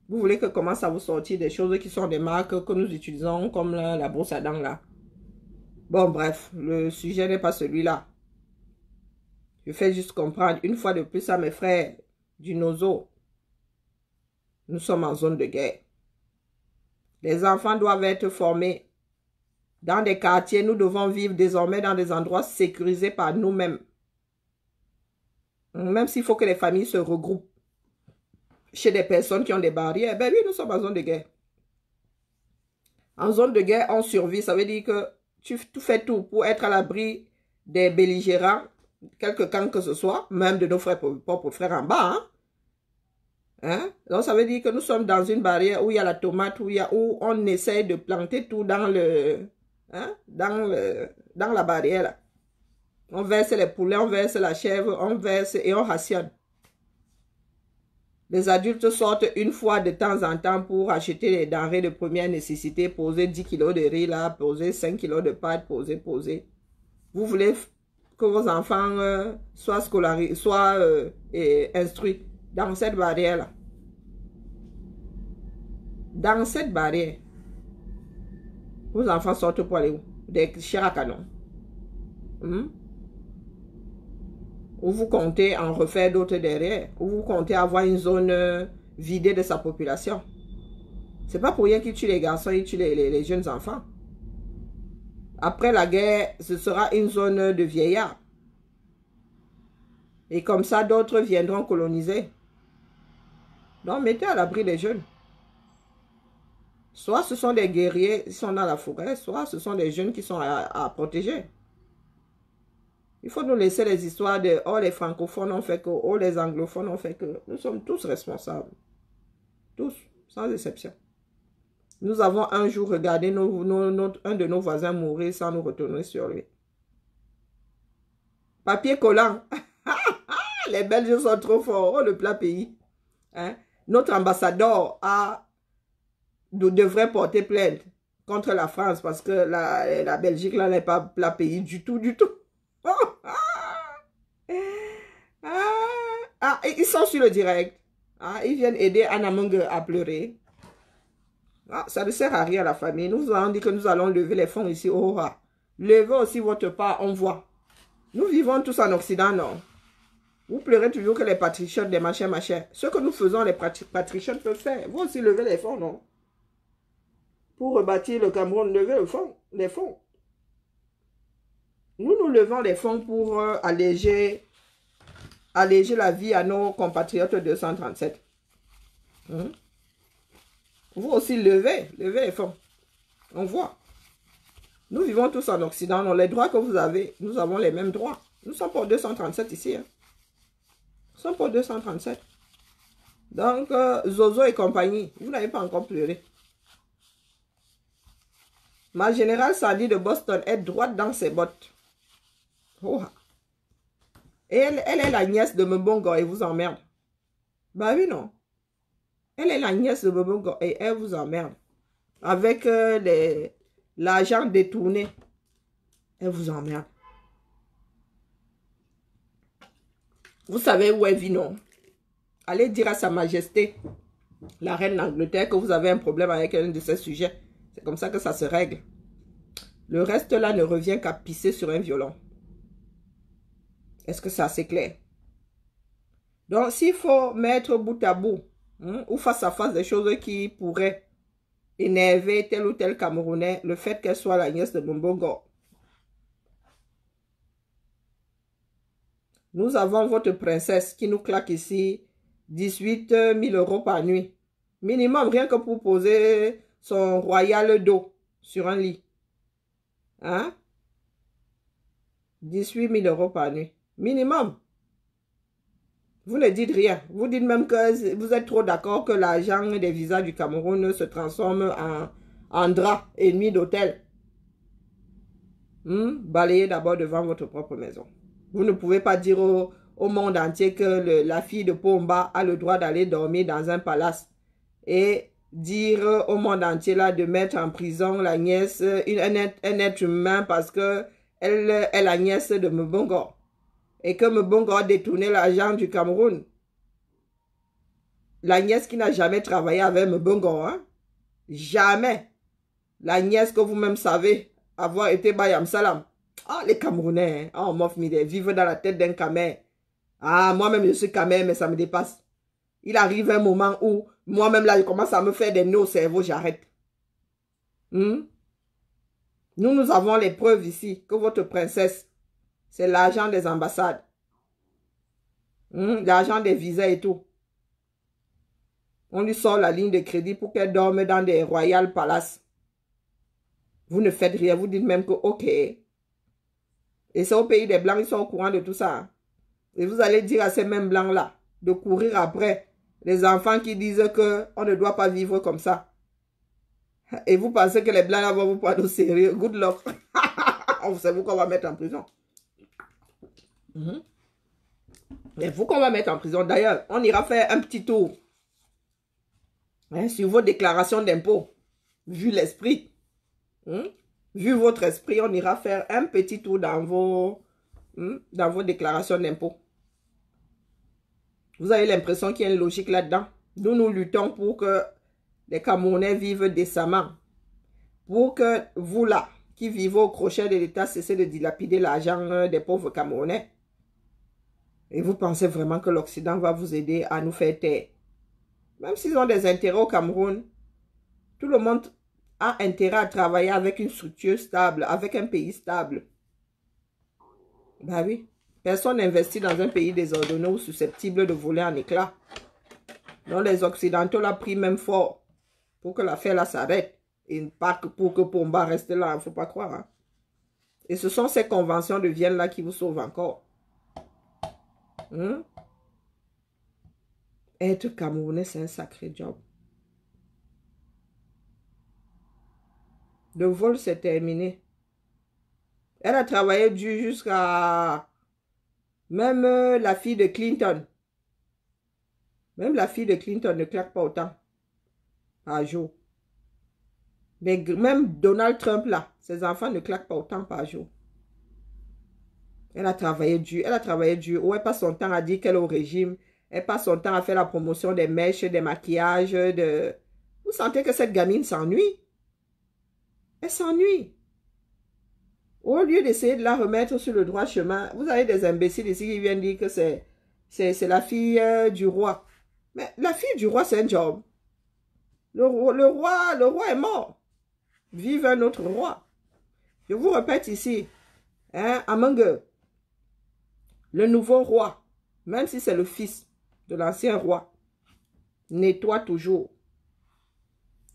Vous voulez que commence à vous sortir des choses qui sont des marques que nous utilisons comme la brosse à dents là. Bon, bref, le sujet n'est pas celui-là. Je fais juste comprendre une fois de plus à mes frères du Nozo. Nous sommes en zone de guerre. Les enfants doivent être formés. Dans des quartiers, nous devons vivre désormais dans des endroits sécurisés par nous-mêmes. Même s'il faut que les familles se regroupent chez des personnes qui ont des barrières. Ben oui, nous sommes en zone de guerre. En zone de guerre, on survit. Ça veut dire que tu fais tout pour être à l'abri des belligérants, quelque camp que ce soit, même de nos propres frères en bas. Donc ça veut dire que nous sommes dans une barrière où il y a la tomate, où on essaie de planter tout dans la barrière là. On verse les poulets, on verse la chèvre, on verse et on rationne. Les adultes sortent une fois de temps en temps pour acheter les denrées de première nécessité, poser 10 kilos de riz là, poser 5 kilos de pâtes, poser. Vous voulez que vos enfants soient scolarisés, soient instruits dans cette barrière là. Dans cette barrière, vos enfants sortent pour aller où? Des chairs à canon. Ou vous comptez en refaire d'autres derrière, ou vous comptez avoir une zone vidée de sa population. C'est pas pour rien qu'ils tuent les garçons, ils tuent les jeunes enfants. Après la guerre, ce sera une zone de vieillards. Et comme ça, d'autres viendront coloniser. Donc, mettez à l'abri les jeunes. Soit ce sont des guerriers qui sont dans la forêt, soit ce sont des jeunes qui sont à protéger. Il faut nous laisser les histoires de « oh, les francophones ont fait que »,« oh, les anglophones ont fait que ». Nous sommes tous responsables. Tous, sans exception. Nous avons un jour regardé un de nos voisins mourir sans nous retourner sur lui. Papier collant. Les Belges sont trop forts. Oh, le plat pays. Notre ambassadeur devrait porter plainte contre la France parce que la Belgique là n'est pas plat pays du tout, du tout. Ils sont sur le direct. Ils viennent aider Anna Mung à pleurer. Ça ne sert à rien la famille. Nous vous avons dit que nous allons lever les fonds ici. Levez aussi votre part, on voit. Nous vivons tous en Occident, non? Vous pleurez toujours que les patriotes, des machins. Ce que nous faisons, les patriotes peuvent faire. Vous aussi levez les fonds, non? Pour rebâtir le Cameroun, levez les fonds. Nous levons les fonds pour alléger la vie à nos compatriotes 237. Vous aussi levez les fonds. On voit. Nous vivons tous en Occident. Donc les droits que vous avez, nous avons les mêmes droits. Nous sommes pour 237 ici. Nous sommes pour 237. Donc, Zozo et compagnie, vous n'avez pas encore pleuré. Ma générale Sandy de Boston est droite dans ses bottes. Et elle est la nièce de Mbongo et vous emmerde. Bah oui, non. Elle est la nièce de Mbongo et elle vous emmerde. Avec l'argent détourné. Elle vous emmerde. Vous savez où elle vit, non? Allez dire à Sa Majesté, la reine d'Angleterre, que vous avez un problème avec un de ces sujets. C'est comme ça que ça se règle. Le reste là ne revient qu'à pisser sur un violon. Est-ce que c'est assez clair? Donc, s'il faut mettre bout à bout, ou face à face des choses qui pourraient énerver tel ou tel Camerounais, le fait qu'elle soit la nièce de Mbongo. Nous avons votre princesse qui nous claque ici 18 000 € par nuit. Minimum, rien que pour poser son royal dos sur un lit. 18 000 € par nuit. Minimum. Vous ne dites rien. Vous dites même que vous êtes trop d'accord que l'argent des visas du Cameroun se transforme en drap et nuit d'hôtel. Balayez d'abord devant votre propre maison. Vous ne pouvez pas dire au monde entier que la fille de Pomba a le droit d'aller dormir dans un palace et dire au monde entier là de mettre en prison la nièce, un être humain parce que elle est la nièce de Mbongo et que Mbongo a détourné l'argent du Cameroun. La nièce qui n'a jamais travaillé avec Mbongo, hein? Jamais. La nièce que vous-même savez avoir été Bayam Salam. Ah, les Camerounais, hein? Oh, m'offre vivre dans la tête d'un Camer. Ah, moi-même, je suis Camer, mais ça me dépasse. Il arrive un moment où, moi-même, là, je commence à me faire des nœuds au cerveau, j'arrête. Nous avons les preuves ici que votre princesse, c'est l'argent des ambassades. L'argent des visas et tout. On lui sort la ligne de crédit pour qu'elle dorme dans des royal palaces. Vous ne faites rien, vous dites même que ok. Et c'est au pays des Blancs, ils sont au courant de tout ça. Et vous allez dire à ces mêmes Blancs-là de courir après les enfants qui disent qu'on ne doit pas vivre comme ça. Et vous pensez que les Blancs là vont vous prendre au sérieux. Good luck. C'est vous qu'on va mettre en prison. C'est vous qu'on va mettre en prison. D'ailleurs, on ira faire un petit tour sur vos déclarations d'impôts. Vu l'esprit. Vu votre esprit, on ira faire un petit tour dans vos déclarations d'impôts. Vous avez l'impression qu'il y a une logique là-dedans. Nous luttons pour que les Camerounais vivent décemment. Pour que vous là, qui vivez au crochet de l'État, cessez de dilapider l'argent des pauvres Camerounais. Et vous pensez vraiment que l'Occident va vous aider à nous faire taire. Même s'ils ont des intérêts au Cameroun, tout le monde a intérêt à travailler avec une structure stable, avec un pays stable. Ben oui. Personne n'investit dans un pays désordonné ou susceptible de voler en éclats. Donc les Occidentaux l'ont pris même fort pour que l'affaire là s'arrête. Et pas que pour que Pomba reste là, il ne faut pas croire. Hein. Et ce sont ces conventions de Vienne là qui vous sauvent encore. Être Camerounais, c'est un sacré job. Le vol, c'est terminé. Elle a travaillé dur jusqu'à... Même la fille de Clinton. Même la fille de Clinton ne claque pas autant par jour. Mais même Donald Trump, là, ses enfants ne claquent pas autant par jour. Elle a travaillé dur. Elle a travaillé dur. Où elle passe son temps à dire qu'elle est au régime. Elle passe son temps à faire la promotion des mèches, des maquillages. Vous sentez que cette gamine s'ennuie? Elle s'ennuie. Au lieu d'essayer de la remettre sur le droit chemin, vous avez des imbéciles ici qui viennent dire que c'est la fille du roi. Mais la fille du roi, c'est un job. Le roi est mort. Vive un autre roi. Je vous répète ici, hein, Amangue, le nouveau roi, même si c'est le fils de l'ancien roi, nettoie toujours.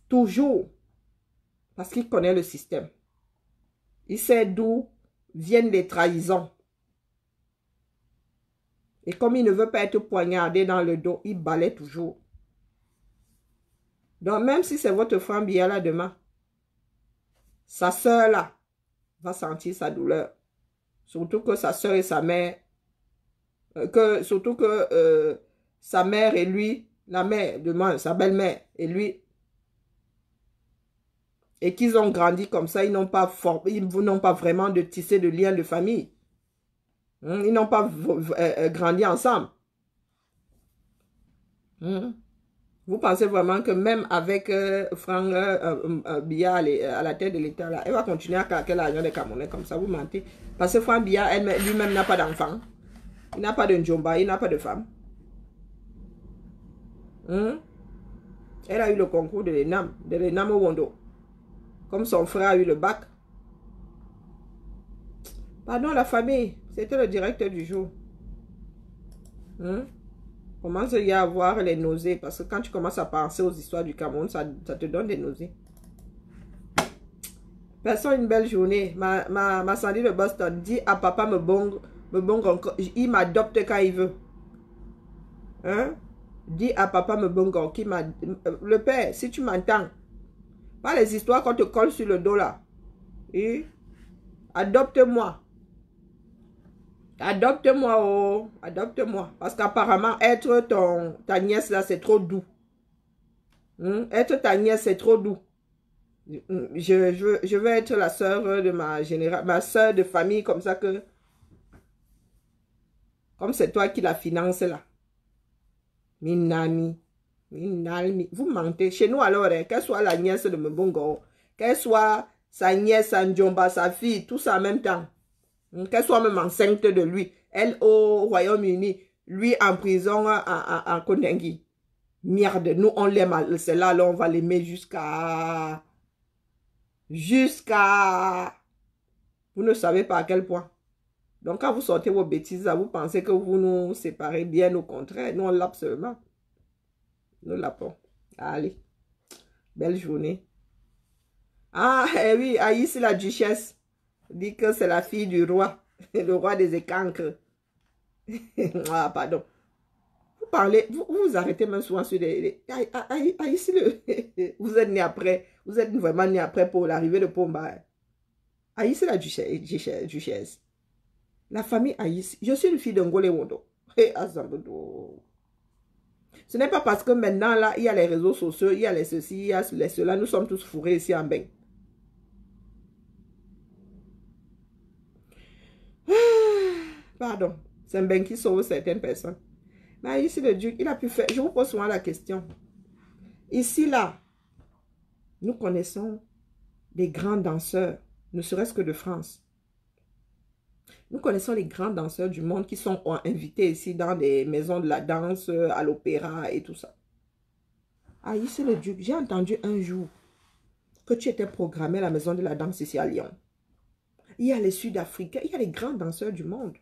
Toujours. Parce qu'il connaît le système. Il sait d'où viennent les trahisons. Et comme il ne veut pas être poignardé dans le dos, il balaie toujours. Donc même si c'est votre frère Biala demain, sa soeur là va sentir sa douleur. Surtout que sa soeur et sa mère, surtout que sa mère et lui, la mère de moi, sa belle-mère et lui, et qu'ils ont grandi comme ça, ils n'ont pas vraiment de tisser de liens de famille. Ils n'ont pas grandi ensemble. Vous pensez vraiment que même avec Franck Biya à la tête de l'État, là, elle va continuer à calquer l'argent des Camerounais comme ça, vous mentez. Parce que Franck Biya lui-même n'a pas d'enfant. Il n'a pas de Njomba, il n'a pas de femme. Elle a eu le concours de l'ENAM au Wondo. Comme son frère a eu le bac. Pardon, la famille. C'était le directeur du jour. Commence à y avoir les nausées. Parce que quand tu commences à penser aux histoires du Cameroun, ça te donne des nausées. Passons une belle journée. Ma Sandy de Boston dit à papa il m'adopte quand il veut. Dis à papa le père, si tu m'entends. Pas les histoires qu'on te colle sur le dos là. Et adopte-moi. Adopte-moi, oh. Adopte-moi. Parce qu'apparemment, être ta nièce là, c'est trop doux. Être ta nièce, c'est trop doux. Je veux être la sœur de ma sœur de famille, comme ça que... Comme c'est toi qui la finance là. Minami. Vous mentez. Chez nous alors, hein, qu'elle soit la nièce de Mbongo, qu'elle soit sa nièce, sa Ndjomba, sa fille, tout ça en même temps. Qu'elle soit même enceinte de lui. Elle au Royaume-Uni, lui en prison à Kondengi. Merde, nous on l'aime, c'est là, on va l'aimer jusqu'à... Vous ne savez pas à quel point. Donc quand vous sortez vos bêtises, vous pensez que vous nous séparez, bien au contraire. Nous on l'appe seulement. Nous l'appelons. Allez. Belle journée. Ah, eh oui, Aïs la duchesse dit que c'est la fille du roi. Le roi des écancres. Ah, pardon. Vous parlez, vous arrêtez même souvent sur les... Aïs, vous êtes né après. Vous êtes vraiment né après pour l'arrivée de Pomba. Aïs la duchesse. La famille Aïs. Je suis une fille de Ngolé Wondo. Ce n'est pas parce que maintenant, là, il y a les réseaux sociaux, il y a les ceci, il y a les cela. Nous sommes tous fourrés ici en bain. Pardon. C'est un bain qui sauve certaines personnes. Mais ici, le duc, il a pu faire... Je vous pose souvent la question. Ici, là, nous connaissons des grands danseurs, ne serait-ce que de France. Nous connaissons les grands danseurs du monde qui sont invités ici dans des maisons de la danse, à l'opéra et tout ça. Ah, ici le duc, j'ai entendu un jour que tu étais programmé à la maison de la danse ici à Lyon. Il y a les Sud-Africains, il y a les grands danseurs du monde.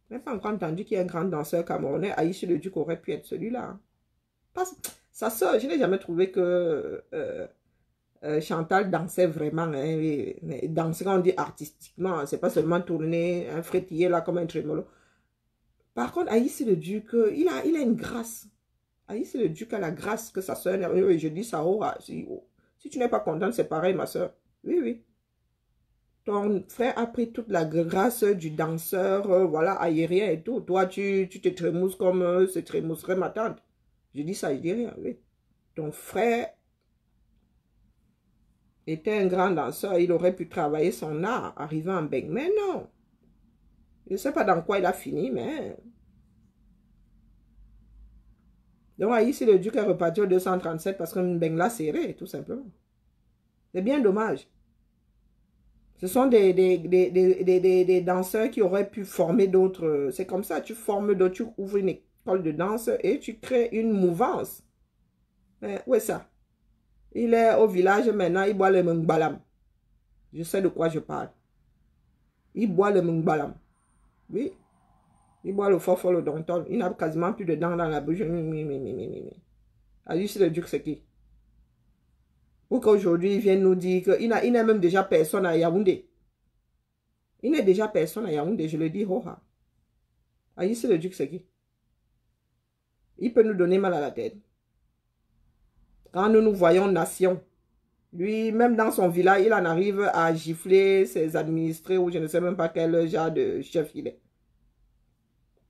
Je n'ai pas encore entendu qu'il y a un grand danseur camerounais. Ah, ici le duc aurait pu être celui-là. Sa soeur, je n'ai jamais trouvé que... Chantal dansait vraiment, hein, mais danser, on dit artistiquement, c'est pas seulement tourner un frétillé là comme un trémolo. Par contre, Aïs le duc, il a une grâce. Aïs le duc a la grâce que sa soeur, oui, je dis ça, si tu n'es pas contente, c'est pareil ma soeur. Oui, oui. Ton frère a pris toute la grâce du danseur, voilà, aérien et tout. Toi, tu te trémousses comme se trémousserait ma tante. Je dis ça, je dis rien, oui. Ton frère était un grand danseur, il aurait pu travailler son art, arriver en Beng. Mais non. Je ne sais pas dans quoi il a fini, mais... Donc, ici, le duc est reparti au 237 parce que Beng l'a serré, tout simplement. C'est bien dommage. Ce sont des danseurs qui auraient pu former d'autres... C'est comme ça, tu formes d'autres, tu ouvres une école de danse et tu crées une mouvance. Mais où est ça? Il est au village maintenant, il boit le mungbalam. Je sais de quoi je parle. Il boit le mungbalam. Oui. Il boit le fort le danton. Il n'a quasiment plus de dents dans la bouche. Ah, juste le duc, c'est qui? Ou qu'aujourd'hui, il vient nous dire qu'il n'a même déjà personne à Yaoundé. Il n'est déjà personne à Yaoundé, je le dis, hoha. Ah, juste le duc, c'est qui? Il peut nous donner mal à la tête. Quand nous voyons nation, lui, même dans son village, il en arrive à gifler ses administrés ou je ne sais même pas quel genre de chef il est.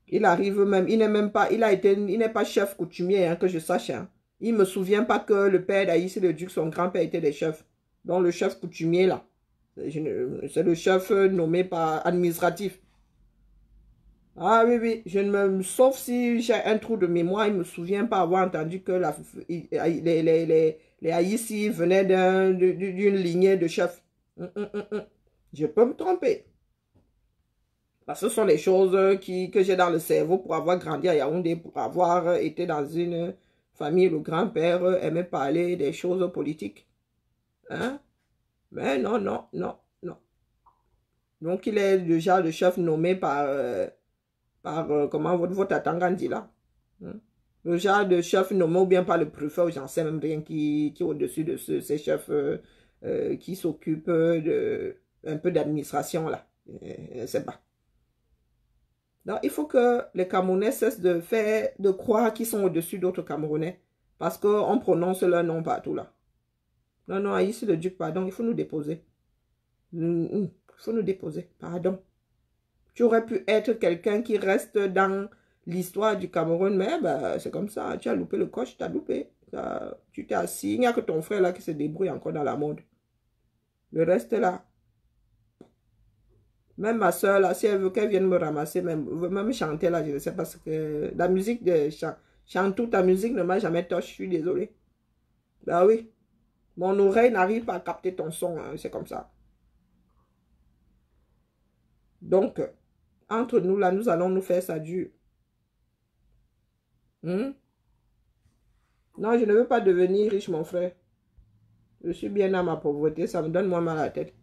Il arrive même, il n'est même pas, il n'est pas chef coutumier, hein, que je sache. Hein. Il ne me souvient pas que le père d'Aïs et le duc, son grand-père, était des chefs. Donc le chef coutumier, là, c'est le chef nommé par administratif. Ah oui, oui, sauf si j'ai un trou de mémoire, il ne me souvient pas avoir entendu que les Haïtis venaient d'une lignée de chefs. Je peux me tromper. Parce que ce sont les choses que j'ai dans le cerveau pour avoir grandi à Yaoundé, pour avoir été dans une famille, le grand-père aimait parler des choses politiques. Hein? Mais non, non, non, non. Donc il est le genre de chef nommé par comment votre Atangane dit là. Hein? Le genre de chef nommé ou bien par le préfet, j'en sais même rien, qui est au-dessus de ces chefs qui s'occupent un peu d'administration là. Je ne sais pas. Donc, il faut que les Camerounais cessent de croire qu'ils sont au-dessus d'autres Camerounais. Parce qu'on prononce leur nom partout là. Non, non, ici le duc, pardon, il faut nous déposer. Il faut nous déposer, pardon. Tu aurais pu être quelqu'un qui reste dans l'histoire du Cameroun, mais bah, c'est comme ça, tu as loupé le coche, tu as loupé. Tu t'es assis, il n'y a que ton frère là qui se débrouille encore dans la mode. Le reste là. Même ma soeur là, si elle veut qu'elle vienne me ramasser, même chanter là, je ne sais pas ce que... La musique de Chantou, ta musique ne m'a jamais touché, je suis désolée. Bah oui. Mon oreille n'arrive pas à capter ton son, hein, c'est comme ça. Donc, entre nous là, nous allons nous faire ça dur. Non, je ne veux pas devenir riche, mon frère. Je suis bien dans ma pauvreté, ça me donne moins mal à la tête.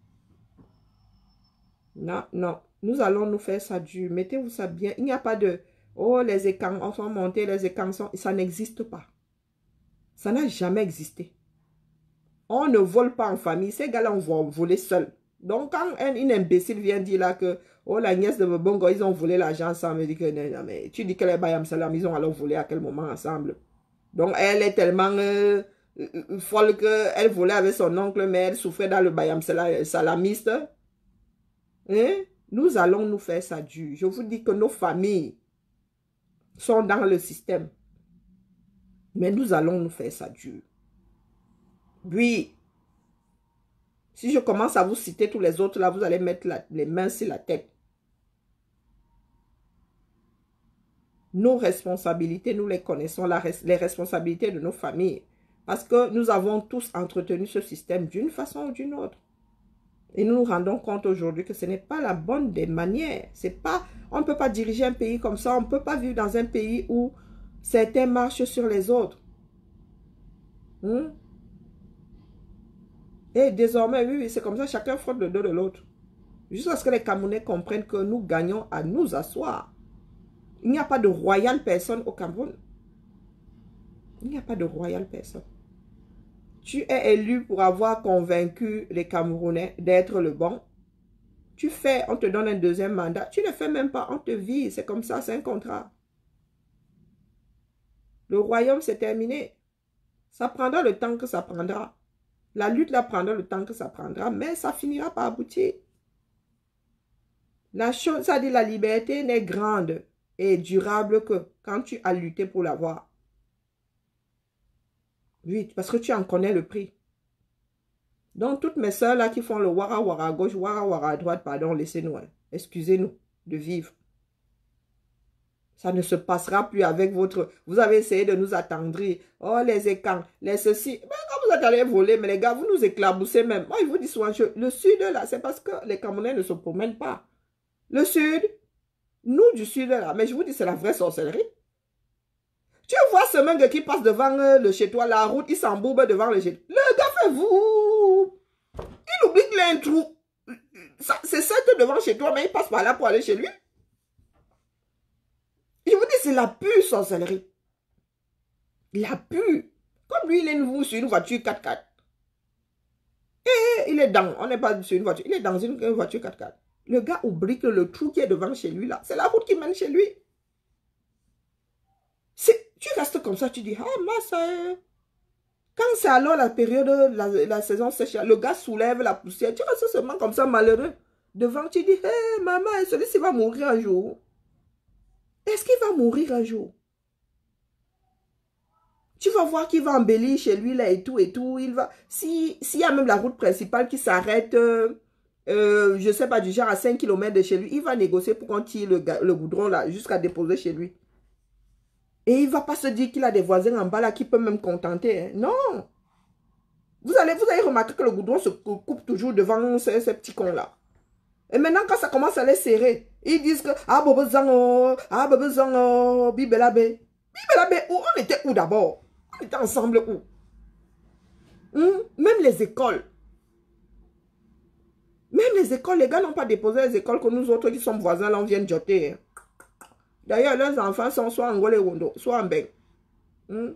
Non, non. Nous allons nous faire ça dur. Mettez-vous ça bien. Il n'y a pas de... Oh, les écrans sont montés, les écrans sont... Ça n'existe pas. Ça n'a jamais existé. On ne vole pas en famille. Ces gars-là, on va voler seuls. Donc, quand une imbécile vient dire là que... Oh, la nièce de Bongo, ils ont volé l'argent ensemble. Que, non, mais tu dis que les Bayam Salam, ils ont alors volé à quel moment ensemble? Donc, elle est tellement folle qu'elle volait avec son oncle, mais elle souffrait dans le Bayam Salamiste. Hein? Nous allons nous faire ça dur. Je vous dis que nos familles sont dans le système. Mais nous allons nous faire ça dur. Oui. Si je commence à vous citer tous les autres, là, vous allez mettre les mains sur la tête. Nos responsabilités, nous les connaissons, les responsabilités de nos familles. Parce que nous avons tous entretenu ce système d'une façon ou d'une autre. Et nous nous rendons compte aujourd'hui que ce n'est pas la bonne des manières. On ne peut pas diriger un pays comme ça. On ne peut pas vivre dans un pays où certains marchent sur les autres. Et désormais, oui, c'est comme ça. Chacun frotte le dos de l'autre. Jusqu'à ce que les Camerounais comprennent que nous gagnons à nous asseoir. Il n'y a pas de royale personne au Cameroun. Il n'y a pas de royale personne. Tu es élu pour avoir convaincu les Camerounais d'être le bon. Tu fais, on te donne un deuxième mandat. Tu ne fais même pas, on te vise. C'est comme ça, c'est un contrat. Le royaume, c'est terminé. Ça prendra le temps que ça prendra. La lutte là prendra le temps que ça prendra, mais ça finira par aboutir. La chose, ça dit la liberté n'est grande et durable que quand tu as lutté pour l'avoir. Oui, parce que tu en connais le prix. Donc, toutes mes soeurs là qui font le wara wara à gauche, wara wara à droite, pardon, laissez-nous, hein. Excusez-nous de vivre. Ça ne se passera plus avec votre... Vous avez essayé de nous attendrir. Oh, les écrans, les ceci. Ben, quand vous êtes allés voler, mais les gars, vous nous éclaboussez même. Moi, je vous dis souvent, le sud là, c'est parce que les Camerounais ne se promènent pas. Le sud, nous du sud là, mais je vous dis, c'est la vraie sorcellerie. Tu vois ce mec qui passe devant le chez toi, la route, il s'embourbe devant le chez toi. Le gars fait vous. Il oublie qu'il a un trou. C'est certes devant chez toi, mais il passe par là pour aller chez lui. Je vous dis, c'est la pure sorcellerie. La pure. Comme lui, il est nouveau sur une voiture 4x4. Et il est dans, on n'est pas sur une voiture, il est dans une voiture 4x4. Le gars oublie que le trou qui est devant chez lui, là, c'est la route qui mène chez lui. Tu restes comme ça, tu dis, ah, mince, quand c'est alors la période, la saison sèche, le gars soulève la poussière, tu restes seulement comme ça, malheureux. Devant, tu dis, hé, maman, celui-ci va mourir un jour. Est-ce qu'il va mourir un jour? Tu vas voir qu'il va embellir chez lui, là, et tout, et tout. Il va... S'il y a même la route principale qui s'arrête, je ne sais pas, du genre à 5 km de chez lui, il va négocier pour qu'on tire le goudron, là, jusqu'à déposer chez lui. Et il ne va pas se dire qu'il a des voisins en bas là qui peuvent même contenter. Hein. Non. Vous allez remarquer que le goudron se coupe toujours devant ces petits cons là. Et maintenant quand ça commence à les serrer, ils disent que ah bobo zango, bibelabé. Bibelabé, où on était où d'abord? On était ensemble où? Même les écoles. Même les écoles, les gars n'ont pas déposé les écoles que nous autres qui sommes voisins là on vient de jeter. Hein. D'ailleurs, leurs enfants sont soit en Ngolé-Wondo, soit en Beng. Non,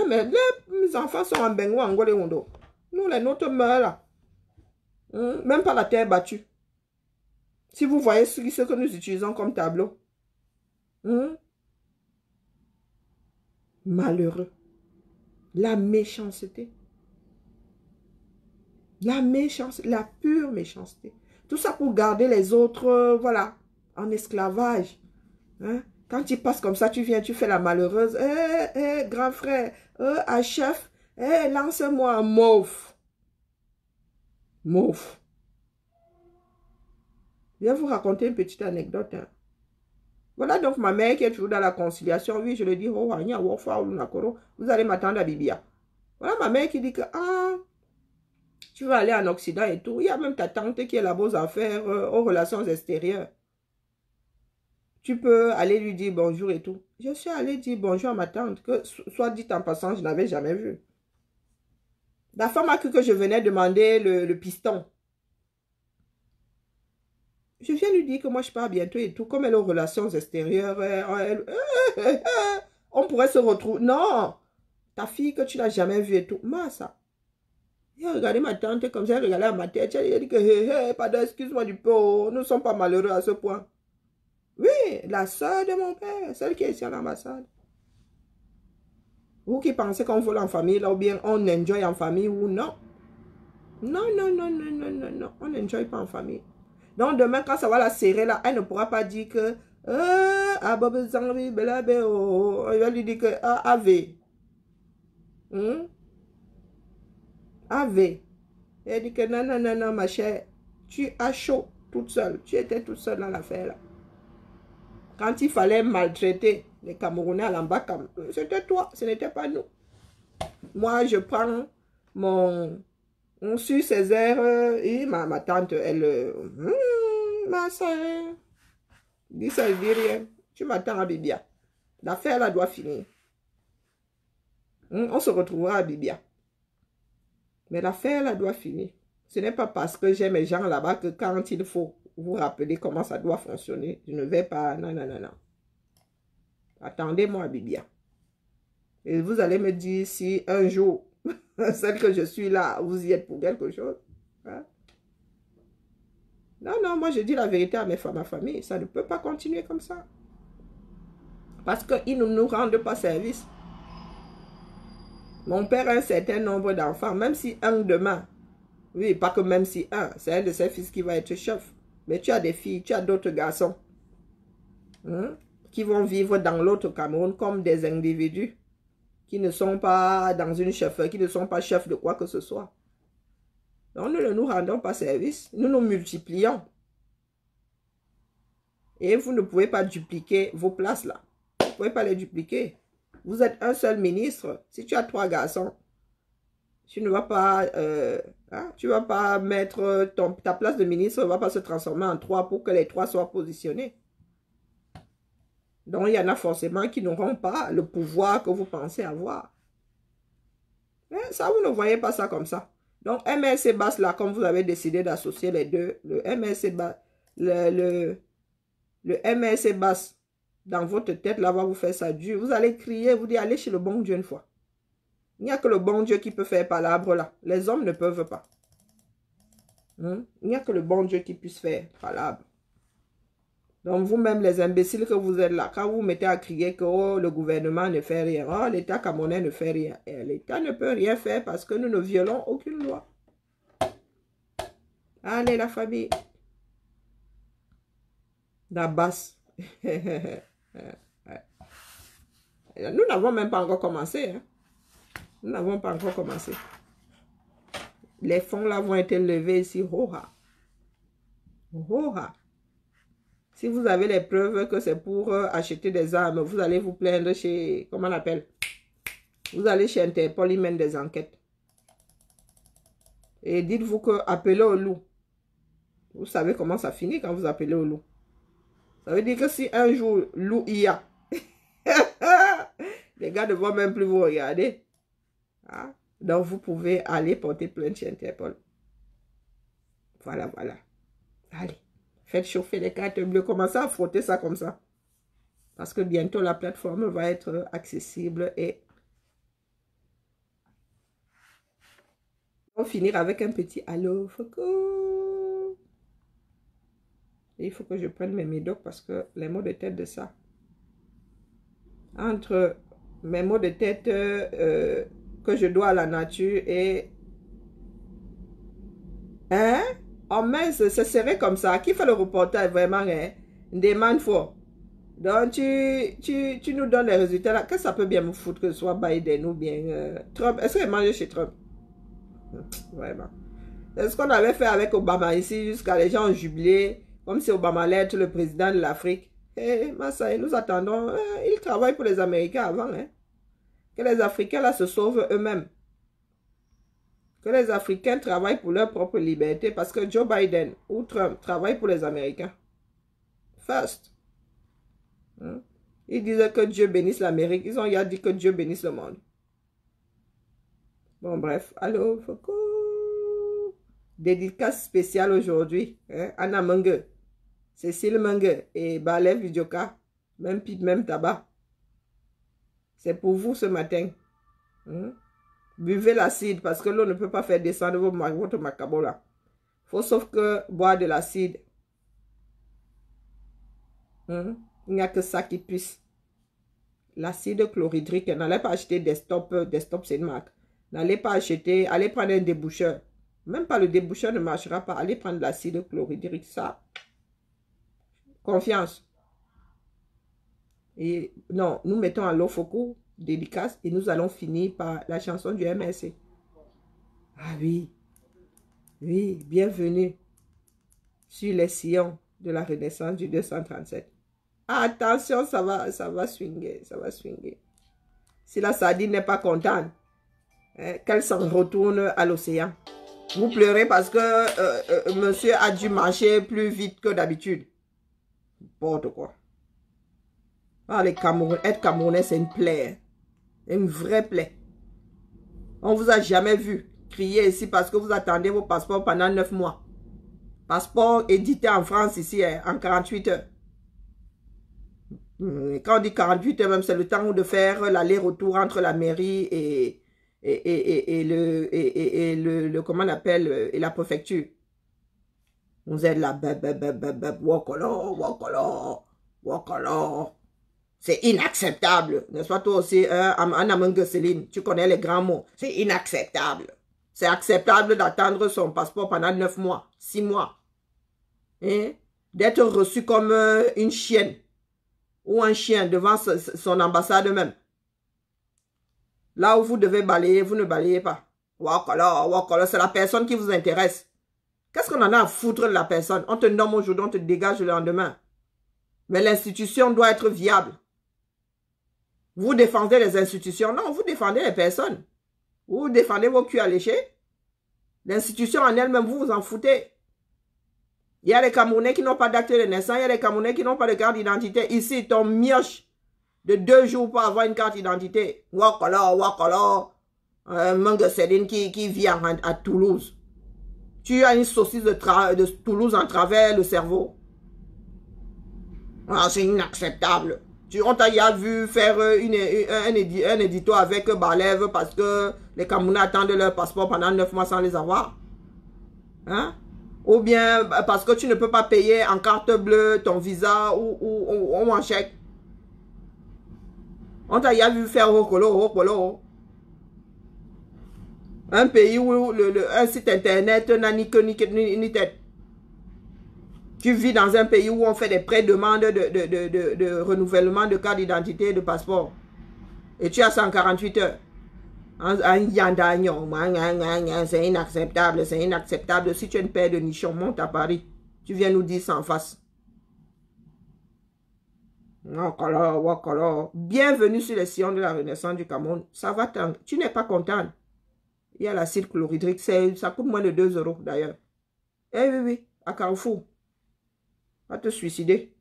mais les enfants sont en Beng ou en Ngolé-Wondo. Nous, les nôtres meurent là. Même pas la terre battue. Si vous voyez ce que nous utilisons comme tableau. Malheureux. La méchanceté. La méchanceté, la pure méchanceté. Tout ça pour garder les autres, voilà, en esclavage. Hein? Quand tu passes comme ça, tu viens, tu fais la malheureuse. Grand frère, chef, lance-moi un mauve. Mauve. Je vais vous raconter une petite anecdote. Hein. Voilà donc ma mère qui est toujours dans la conciliation. Oui, je le dis, vous allez m'attendre à Bibia. Voilà ma mère qui dit que, tu vas aller en Occident et tout. Il y a même ta tante qui est là-bas aux affaires, aux relations extérieures. Tu peux aller lui dire bonjour et tout. Je suis allée dire bonjour à ma tante, que soit dit en passant, je n'avais jamais vu. La femme a cru que je venais demander le piston. Je viens lui dire que moi je pars bientôt et tout. Comme elle est aux relations extérieures, on pourrait se retrouver. Non, ta fille que tu n'as jamais vue et tout. Moi, ça. J'ai regardé ma tante comme ça, elle regardait à ma tête. Elle a dit que, pardon, excuse-moi du peu, nous ne sommes pas malheureux à ce point. Oui, la soeur de mon père, celle qui est ici à l'ambassade. Vous qui pensez qu'on vole en famille, là, ou bien on enjoy en famille, ou non. Non, non, non, non, non, non, non, on n'enjoy pas en famille. Donc demain, quand ça va la serrer, là, elle ne pourra pas dire que, il va lui dire que, AV. AV. Elle dit que non, non, non, non, ma chère, tu as chaud toute seule. Tu étais toute seule dans l'affaire là. Quand il fallait maltraiter les Camerounais à l'Ambakam, c'était toi, ce n'était pas nous. Moi, je prends mon sur ses airs et ma tante, elle, ma soeur, dit ça, elle dit rien. Tu m'attends à Bibia. L'affaire là doit finir. On se retrouvera à Bibia. Mais l'affaire là doit finir. Ce n'est pas parce que j'ai mes gens là-bas que quand il faut vous rappeler comment ça doit fonctionner, je ne vais pas... Non, non, non, non. Attendez-moi à Bibia. Et vous allez me dire si un jour, celle que je suis là, vous y êtes pour quelque chose. Hein? Non, non, moi je dis la vérité à ma famille. Ça ne peut pas continuer comme ça. Parce qu'ils ne nous rendent pas service. Mon père a un certain nombre d'enfants, même si un demain, oui, pas que même si un, c'est un de ses fils qui va être chef. Mais tu as des filles, tu as d'autres garçons qui vont vivre dans l'autre Cameroun comme des individus qui ne sont pas dans une chefferie, qui ne sont pas chefs de quoi que ce soit. Donc nous ne nous rendons pas service, nous nous multiplions. Et vous ne pouvez pas dupliquer vos places là. Vous ne pouvez pas les dupliquer. Vous êtes un seul ministre. Si tu as 3 garçons, tu ne vas pas, tu vas pas mettre ta place de ministre ne va pas se transformer en 3 pour que les 3 soient positionnés. Donc, il y en a forcément qui n'auront pas le pouvoir que vous pensez avoir. Mais ça, vous ne voyez pas ça comme ça. Donc, MLC Basse, là, comme vous avez décidé d'associer les deux, le MLC Basse, le MLC Basse, dans votre tête, là, va vous faire ça dur. Vous allez crier, vous dire, allez chez le bon Dieu une fois. Il n'y a que le bon Dieu qui peut faire palabre là. Les hommes ne peuvent pas. Il n'y a que le bon Dieu qui puisse faire palabre. Donc vous-même les imbéciles que vous êtes là, quand vous mettez à crier que oh, le gouvernement ne fait rien, oh, l'État camerounais ne fait rien. L'État ne peut rien faire parce que nous ne violons aucune loi. Allez la famille. La basse. Nous n'avons même pas encore commencé. Hein. Nous n'avons pas encore commencé. Les fonds là vont être levés ici. Hoha. Hoha. Si vous avez les preuves que c'est pour acheter des armes, vous allez vous plaindre chez... Comment on appelle? Vous allez chez Interpol, ils mènent des enquêtes. Et dites-vous que appelez au loup. Vous savez comment ça finit quand vous appelez au loup. Ça veut dire que si un jour, loup y a, les gars ne vont même plus vous regarder. Hein? Donc, vous pouvez aller porter plainte chez Interpol. Voilà, voilà. Allez, faites chauffer les cartes bleues. Commencez à frotter ça comme ça. Parce que bientôt, la plateforme va être accessible et on va finir avec un petit allô, Foucault. Et il faut que je prenne mes médocs parce que les maux de tête de ça. Entre mes maux de tête que je dois à la nature et... Hein? Oh mince, ce serait comme ça. Qui fait le reportage vraiment, hein? Demande fort. Donc, tu nous donnes les résultats là. Que ça peut bien me foutre que ce soit Biden ou bien Trump. Est-ce qu'il mange chez Trump? Vraiment. C'est ce qu'on avait fait avec Obama ici, jusqu'à les gens ont jubilé, comme si Obama allait être le président de l'Afrique. Eh, Massa, nous attendons. Il travaille pour les Américains avant. Hein. Que les Africains là se sauvent eux-mêmes. Que les Africains travaillent pour leur propre liberté parce que Joe Biden ou Trump travaillent pour les Américains. First. Hein? Ils disaient que Dieu bénisse l'Amérique. Ils ont dit que Dieu bénisse le monde. Bon, bref. Allô, Foucault. Dédicace spéciale aujourd'hui. Hein? Anna Mungue, Cécile Mungue et Balev Vidjoka. Même pipe, même tabac. C'est pour vous ce matin. Hein? Buvez l'acide parce que l'eau ne peut pas faire descendre votre macabo là. Faut sauf que boire de l'acide. Hein? Il n'y a que ça qui puisse. L'acide chlorhydrique. N'allez pas acheter Desktop. Desktop, c'est une marque. N'allez pas acheter. Allez prendre un déboucheur. Même pas le déboucheur ne marchera pas. Allez prendre l'acide chlorhydrique. Ça. Confiance. Et non, nous mettons à l'eau Foucault, dédicace, et nous allons finir par la chanson du MRC. Ah oui. Oui, bienvenue sur les sillons de la Renaissance du 237. Attention, ça va swinguer, ça va swinguer. Si la sardine n'est pas contente, hein, qu'elle s'en retourne à l'océan. Vous pleurez parce que monsieur a dû marcher plus vite que d'habitude. N'importe quoi. Ah, être Camerounais, c'est une plaie. Hein. Une vraie plaie. On ne vous a jamais vu crier ici parce que vous attendez vos passeports pendant 9 mois. Passeport édité en France ici, hein, en 48 heures. Quand on dit 48 heures, même c'est le temps de faire l'aller-retour entre la mairie et comment on appelle, et la préfecture. Vous êtes là, wakolo. C'est inacceptable. N'est-ce pas toi aussi, Anna Mungue Céline, tu connais les grands mots. C'est inacceptable. C'est acceptable d'attendre son passeport pendant 9 mois, 6 mois. Hein? D'être reçu comme une chienne ou un chien devant son ambassade même. Là où vous devez balayer, vous ne balayez pas. Wakala, c'est la personne qui vous intéresse. Qu'est-ce qu'on en a à foutre de la personne? On te nomme aujourd'hui, on te dégage le lendemain. Mais l'institution doit être viable. Vous défendez les institutions? Non, vous défendez les personnes. Vous défendez vos culs à lécher. L'institution en elle-même, vous vous en foutez. Il y a les Camerounais qui n'ont pas d'acte de naissance. Il y a les Camerounais qui n'ont pas de carte d'identité. Ici, ton mioche de 2 jours pour avoir une carte d'identité. Wakala. Mungue Céline qui vit à Toulouse. Tu as une saucisse de Toulouse en travers le cerveau. Ah, c'est inacceptable. On t'a vu faire un édito avec Balev parce que les Camerounais attendent leur passeport pendant 9 mois sans les avoir. Hein? Ou bien parce que tu ne peux pas payer en carte bleue ton visa ou en chèque. On t'a vu faire Hokolo. Un pays où un site internet n'a ni queue ni tête. Tu vis dans un pays où on fait des pré-demandes de renouvellement de carte d'identité et de passeport. Et tu as 148 heures. C'est inacceptable, c'est inacceptable. Si tu es une paire de nichons, monte à Paris. Tu viens nous dire ça en face. Bienvenue sur les sillons de la Renaissance du Cameroun. Ça va tant. Tu n'es pas content. Il y a l'acide chlorhydrique. Ça coûte moins de 2 € d'ailleurs. Eh oui, à Carrefour. Va te suicider.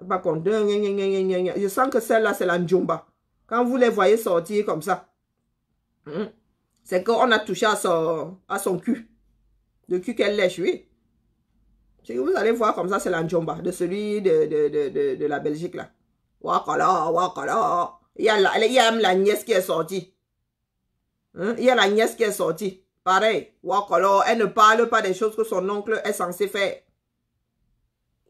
Pas content. Je sens que celle-là, c'est la Njomba. Quand vous les voyez sortir comme ça, c'est qu'on a touché à son cul. Le cul qu'elle lèche, oui. Vous allez voir comme ça, c'est la Njomba de celui de la Belgique là. Wakala. Il y a la nièce qui est sortie. Il y a la nièce qui est sortie. Pareil, wakala. Elle ne parle pas des choses que son oncle est censé faire.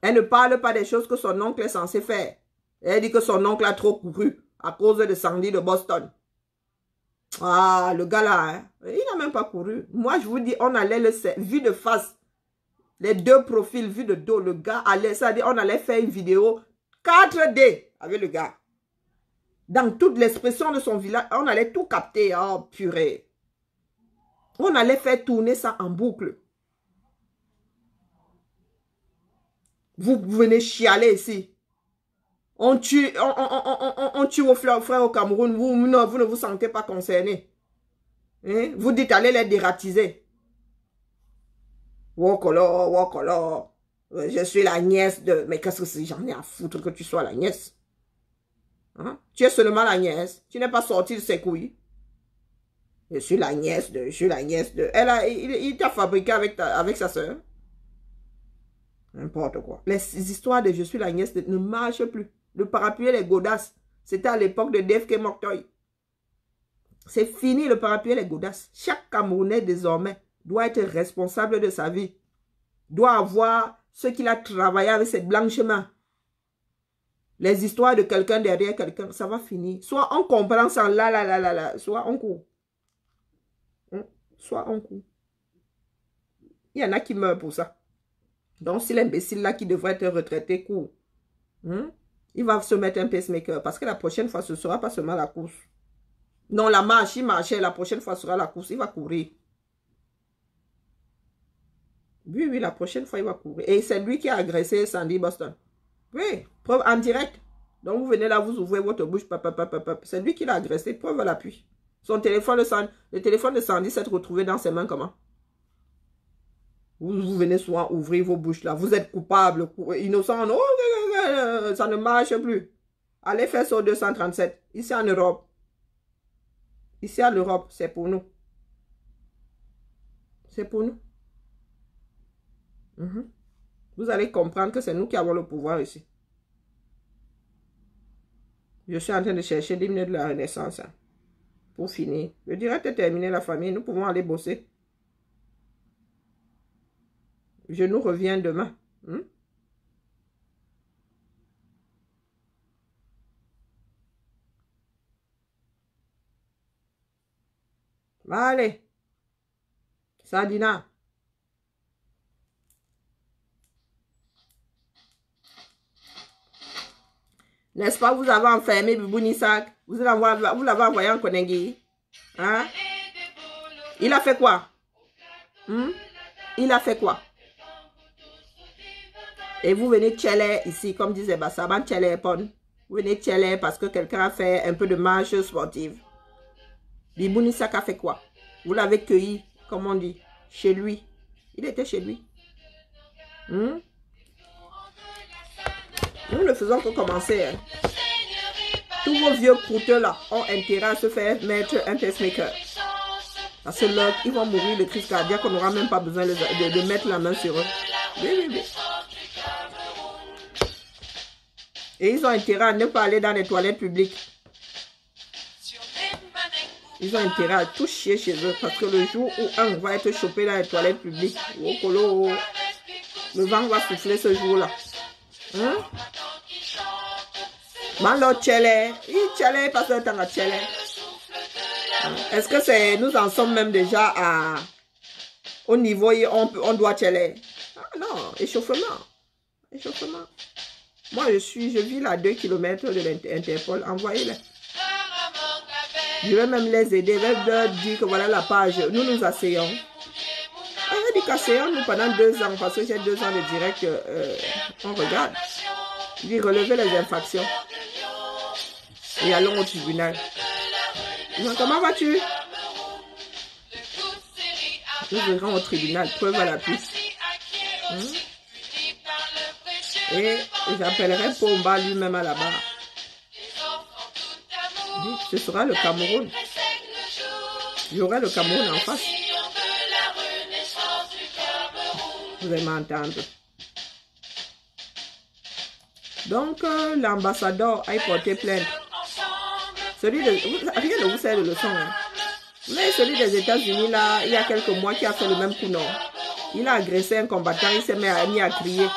Elle ne parle pas des choses que son oncle est censé faire. Elle dit que son oncle a trop couru à cause de Sandy de Boston. Ah, le gars là, hein, il n'a même pas couru. Moi, je vous dis, on allait le vu de face. Les deux profils vus de dos, le gars allait, c'est-à-dire on allait faire une vidéo 4D avec le gars. Dans toute l'expression de son visage, on allait tout capter. Oh, purée. On allait faire tourner ça en boucle. Vous venez chialer ici. On tue vos frères au Cameroun. Vous ne vous sentez pas concerné. Hein? Vous dites allez les dératiser. Wokolo, wokolo. Je suis la nièce de... Mais qu'est-ce que c'est? J'en ai à foutre que tu sois la nièce. Hein? Tu es seulement la nièce. Tu n'es pas sorti de ses couilles. Je suis la nièce de... Je suis la nièce de... Il t'a fabriqué avec sa soeur. N'importe quoi. Les histoires de je suis la nièce ne marchent plus. Le parapluie, les godasses. C'était à l'époque de DFK Moktoy. C'est fini le parapluie, les godasses. Chaque Camerounais désormais doit être responsable de sa vie. Doit avoir ce qu'il a travaillé avec ses blanchiments. Les histoires de quelqu'un derrière quelqu'un, ça va finir. Soit on comprend ça là, soit on court. Soit on court. Il y en a qui meurent pour ça. Donc, si l'imbécile là qui devrait être retraité court, il va se mettre un pacemaker parce que la prochaine fois, ce ne sera pas seulement la course. Non, la marche, il marchait, la prochaine fois sera la course, il va courir. Oui, la prochaine fois, il va courir. Et c'est lui qui a agressé Sandy Boston. Oui, preuve en direct. Donc, vous venez là, vous ouvrez votre bouche, c'est lui qui l'a agressé, preuve à l'appui. Son téléphone, le téléphone de Sandy s'est retrouvé dans ses mains comment? Vous venez souvent ouvrir vos bouches là. Vous êtes coupable, innocent. Non, ça ne marche plus. Allez faire sur 237. Ici en Europe. Ici en Europe, c'est pour nous. C'est pour nous. Vous allez comprendre que c'est nous qui avons le pouvoir ici. Je suis en train de chercher 10 minutes de la Renaissance. Hein, pour finir. Le direct est terminé, la famille. Nous pouvons aller bosser. Je nous reviens demain. Allez. Sadina. N'est-ce pas, vous avez enfermé Bibounisak. Vous l'avez envoyé en Konengi. Hein? Il a fait quoi? Il a fait quoi? Et vous venez tcheller ici, comme disait Bassaban, tcheller pon. Vous venez tcheller parce que quelqu'un a fait un peu de marche sportive. Bibounisak a fait quoi? Vous l'avez cueilli, comme on dit, chez lui. Il était chez lui. Nous ne faisons que commencer. Hein. Tous vos vieux croûteux là ont intérêt à se faire mettre un pacemaker. Parce que là, ils vont mourir de crise cardiaque, on n'aura même pas besoin de mettre la main sur eux. Oui. Et ils ont intérêt à ne pas aller dans les toilettes publiques. Ils ont intérêt à tout chier chez eux. Parce que le jour où un va être chopé dans les toilettes publiques, le vent va souffler ce jour-là. Malo tchele. Il tchele parce que t'en as tchele. Est-ce que c'est... Nous en sommes même déjà au niveau où on doit tchele. Ah non, échauffement. Moi, je vis à 2 km de l'Interpol. Envoyez-les. Je vais même les aider. Je vais leur dire que voilà la page. Nous asseyons. On dit qu'asseyons nous pendant 2 ans. Parce que j'ai 2 ans de direct. On regarde. Je dis relever les infractions. Et allons au tribunal. Comment vas-tu? Nous verrons au tribunal. Preuve à l'appui. Et j'appellerai Pomba lui-même à la barre. Ce sera le Cameroun. Il y aura le Cameroun en face. Vous allez m'entendre. Donc, l'ambassadeur a porté plainte. Rien ne vous sert de leçon. Hein. Mais celui des États-Unis, là, il y a quelques mois, qui a fait le même coup, non? Il a agressé un combattant, il s'est mis à crier.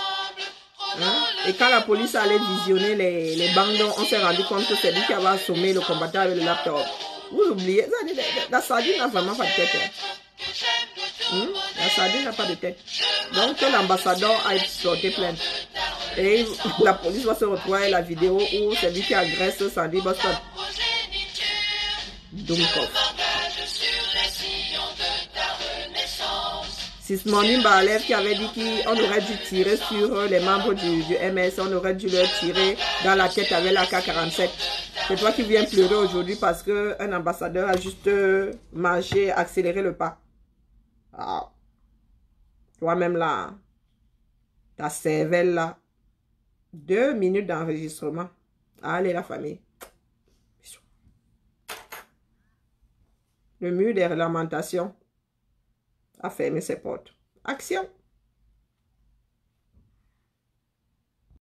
Hein? Et quand la police allait visionner les bandes, on s'est rendu compte que c'est lui qui avait assommé le combattant avec le laptop. Vous oubliez. La sardine n'a vraiment pas de tête. La sardine n'a pas de tête. Donc l'ambassadeur a porté plainte. Et la police va se retrouver avec la vidéo où c'est lui qui agresse Sandy Boston. Dumkov. Sismondi Barlev qui avait dit qu'on aurait dû tirer sur les membres du MS, on aurait dû leur tirer dans la tête avec la K-47. C'est toi qui viens pleurer aujourd'hui parce qu'un ambassadeur a juste marché, accéléré le pas. Ah. Toi-même là, ta cervelle là, 2 minutes d'enregistrement. Allez la famille. Le mur des lamentations a fermé ses portes. Action!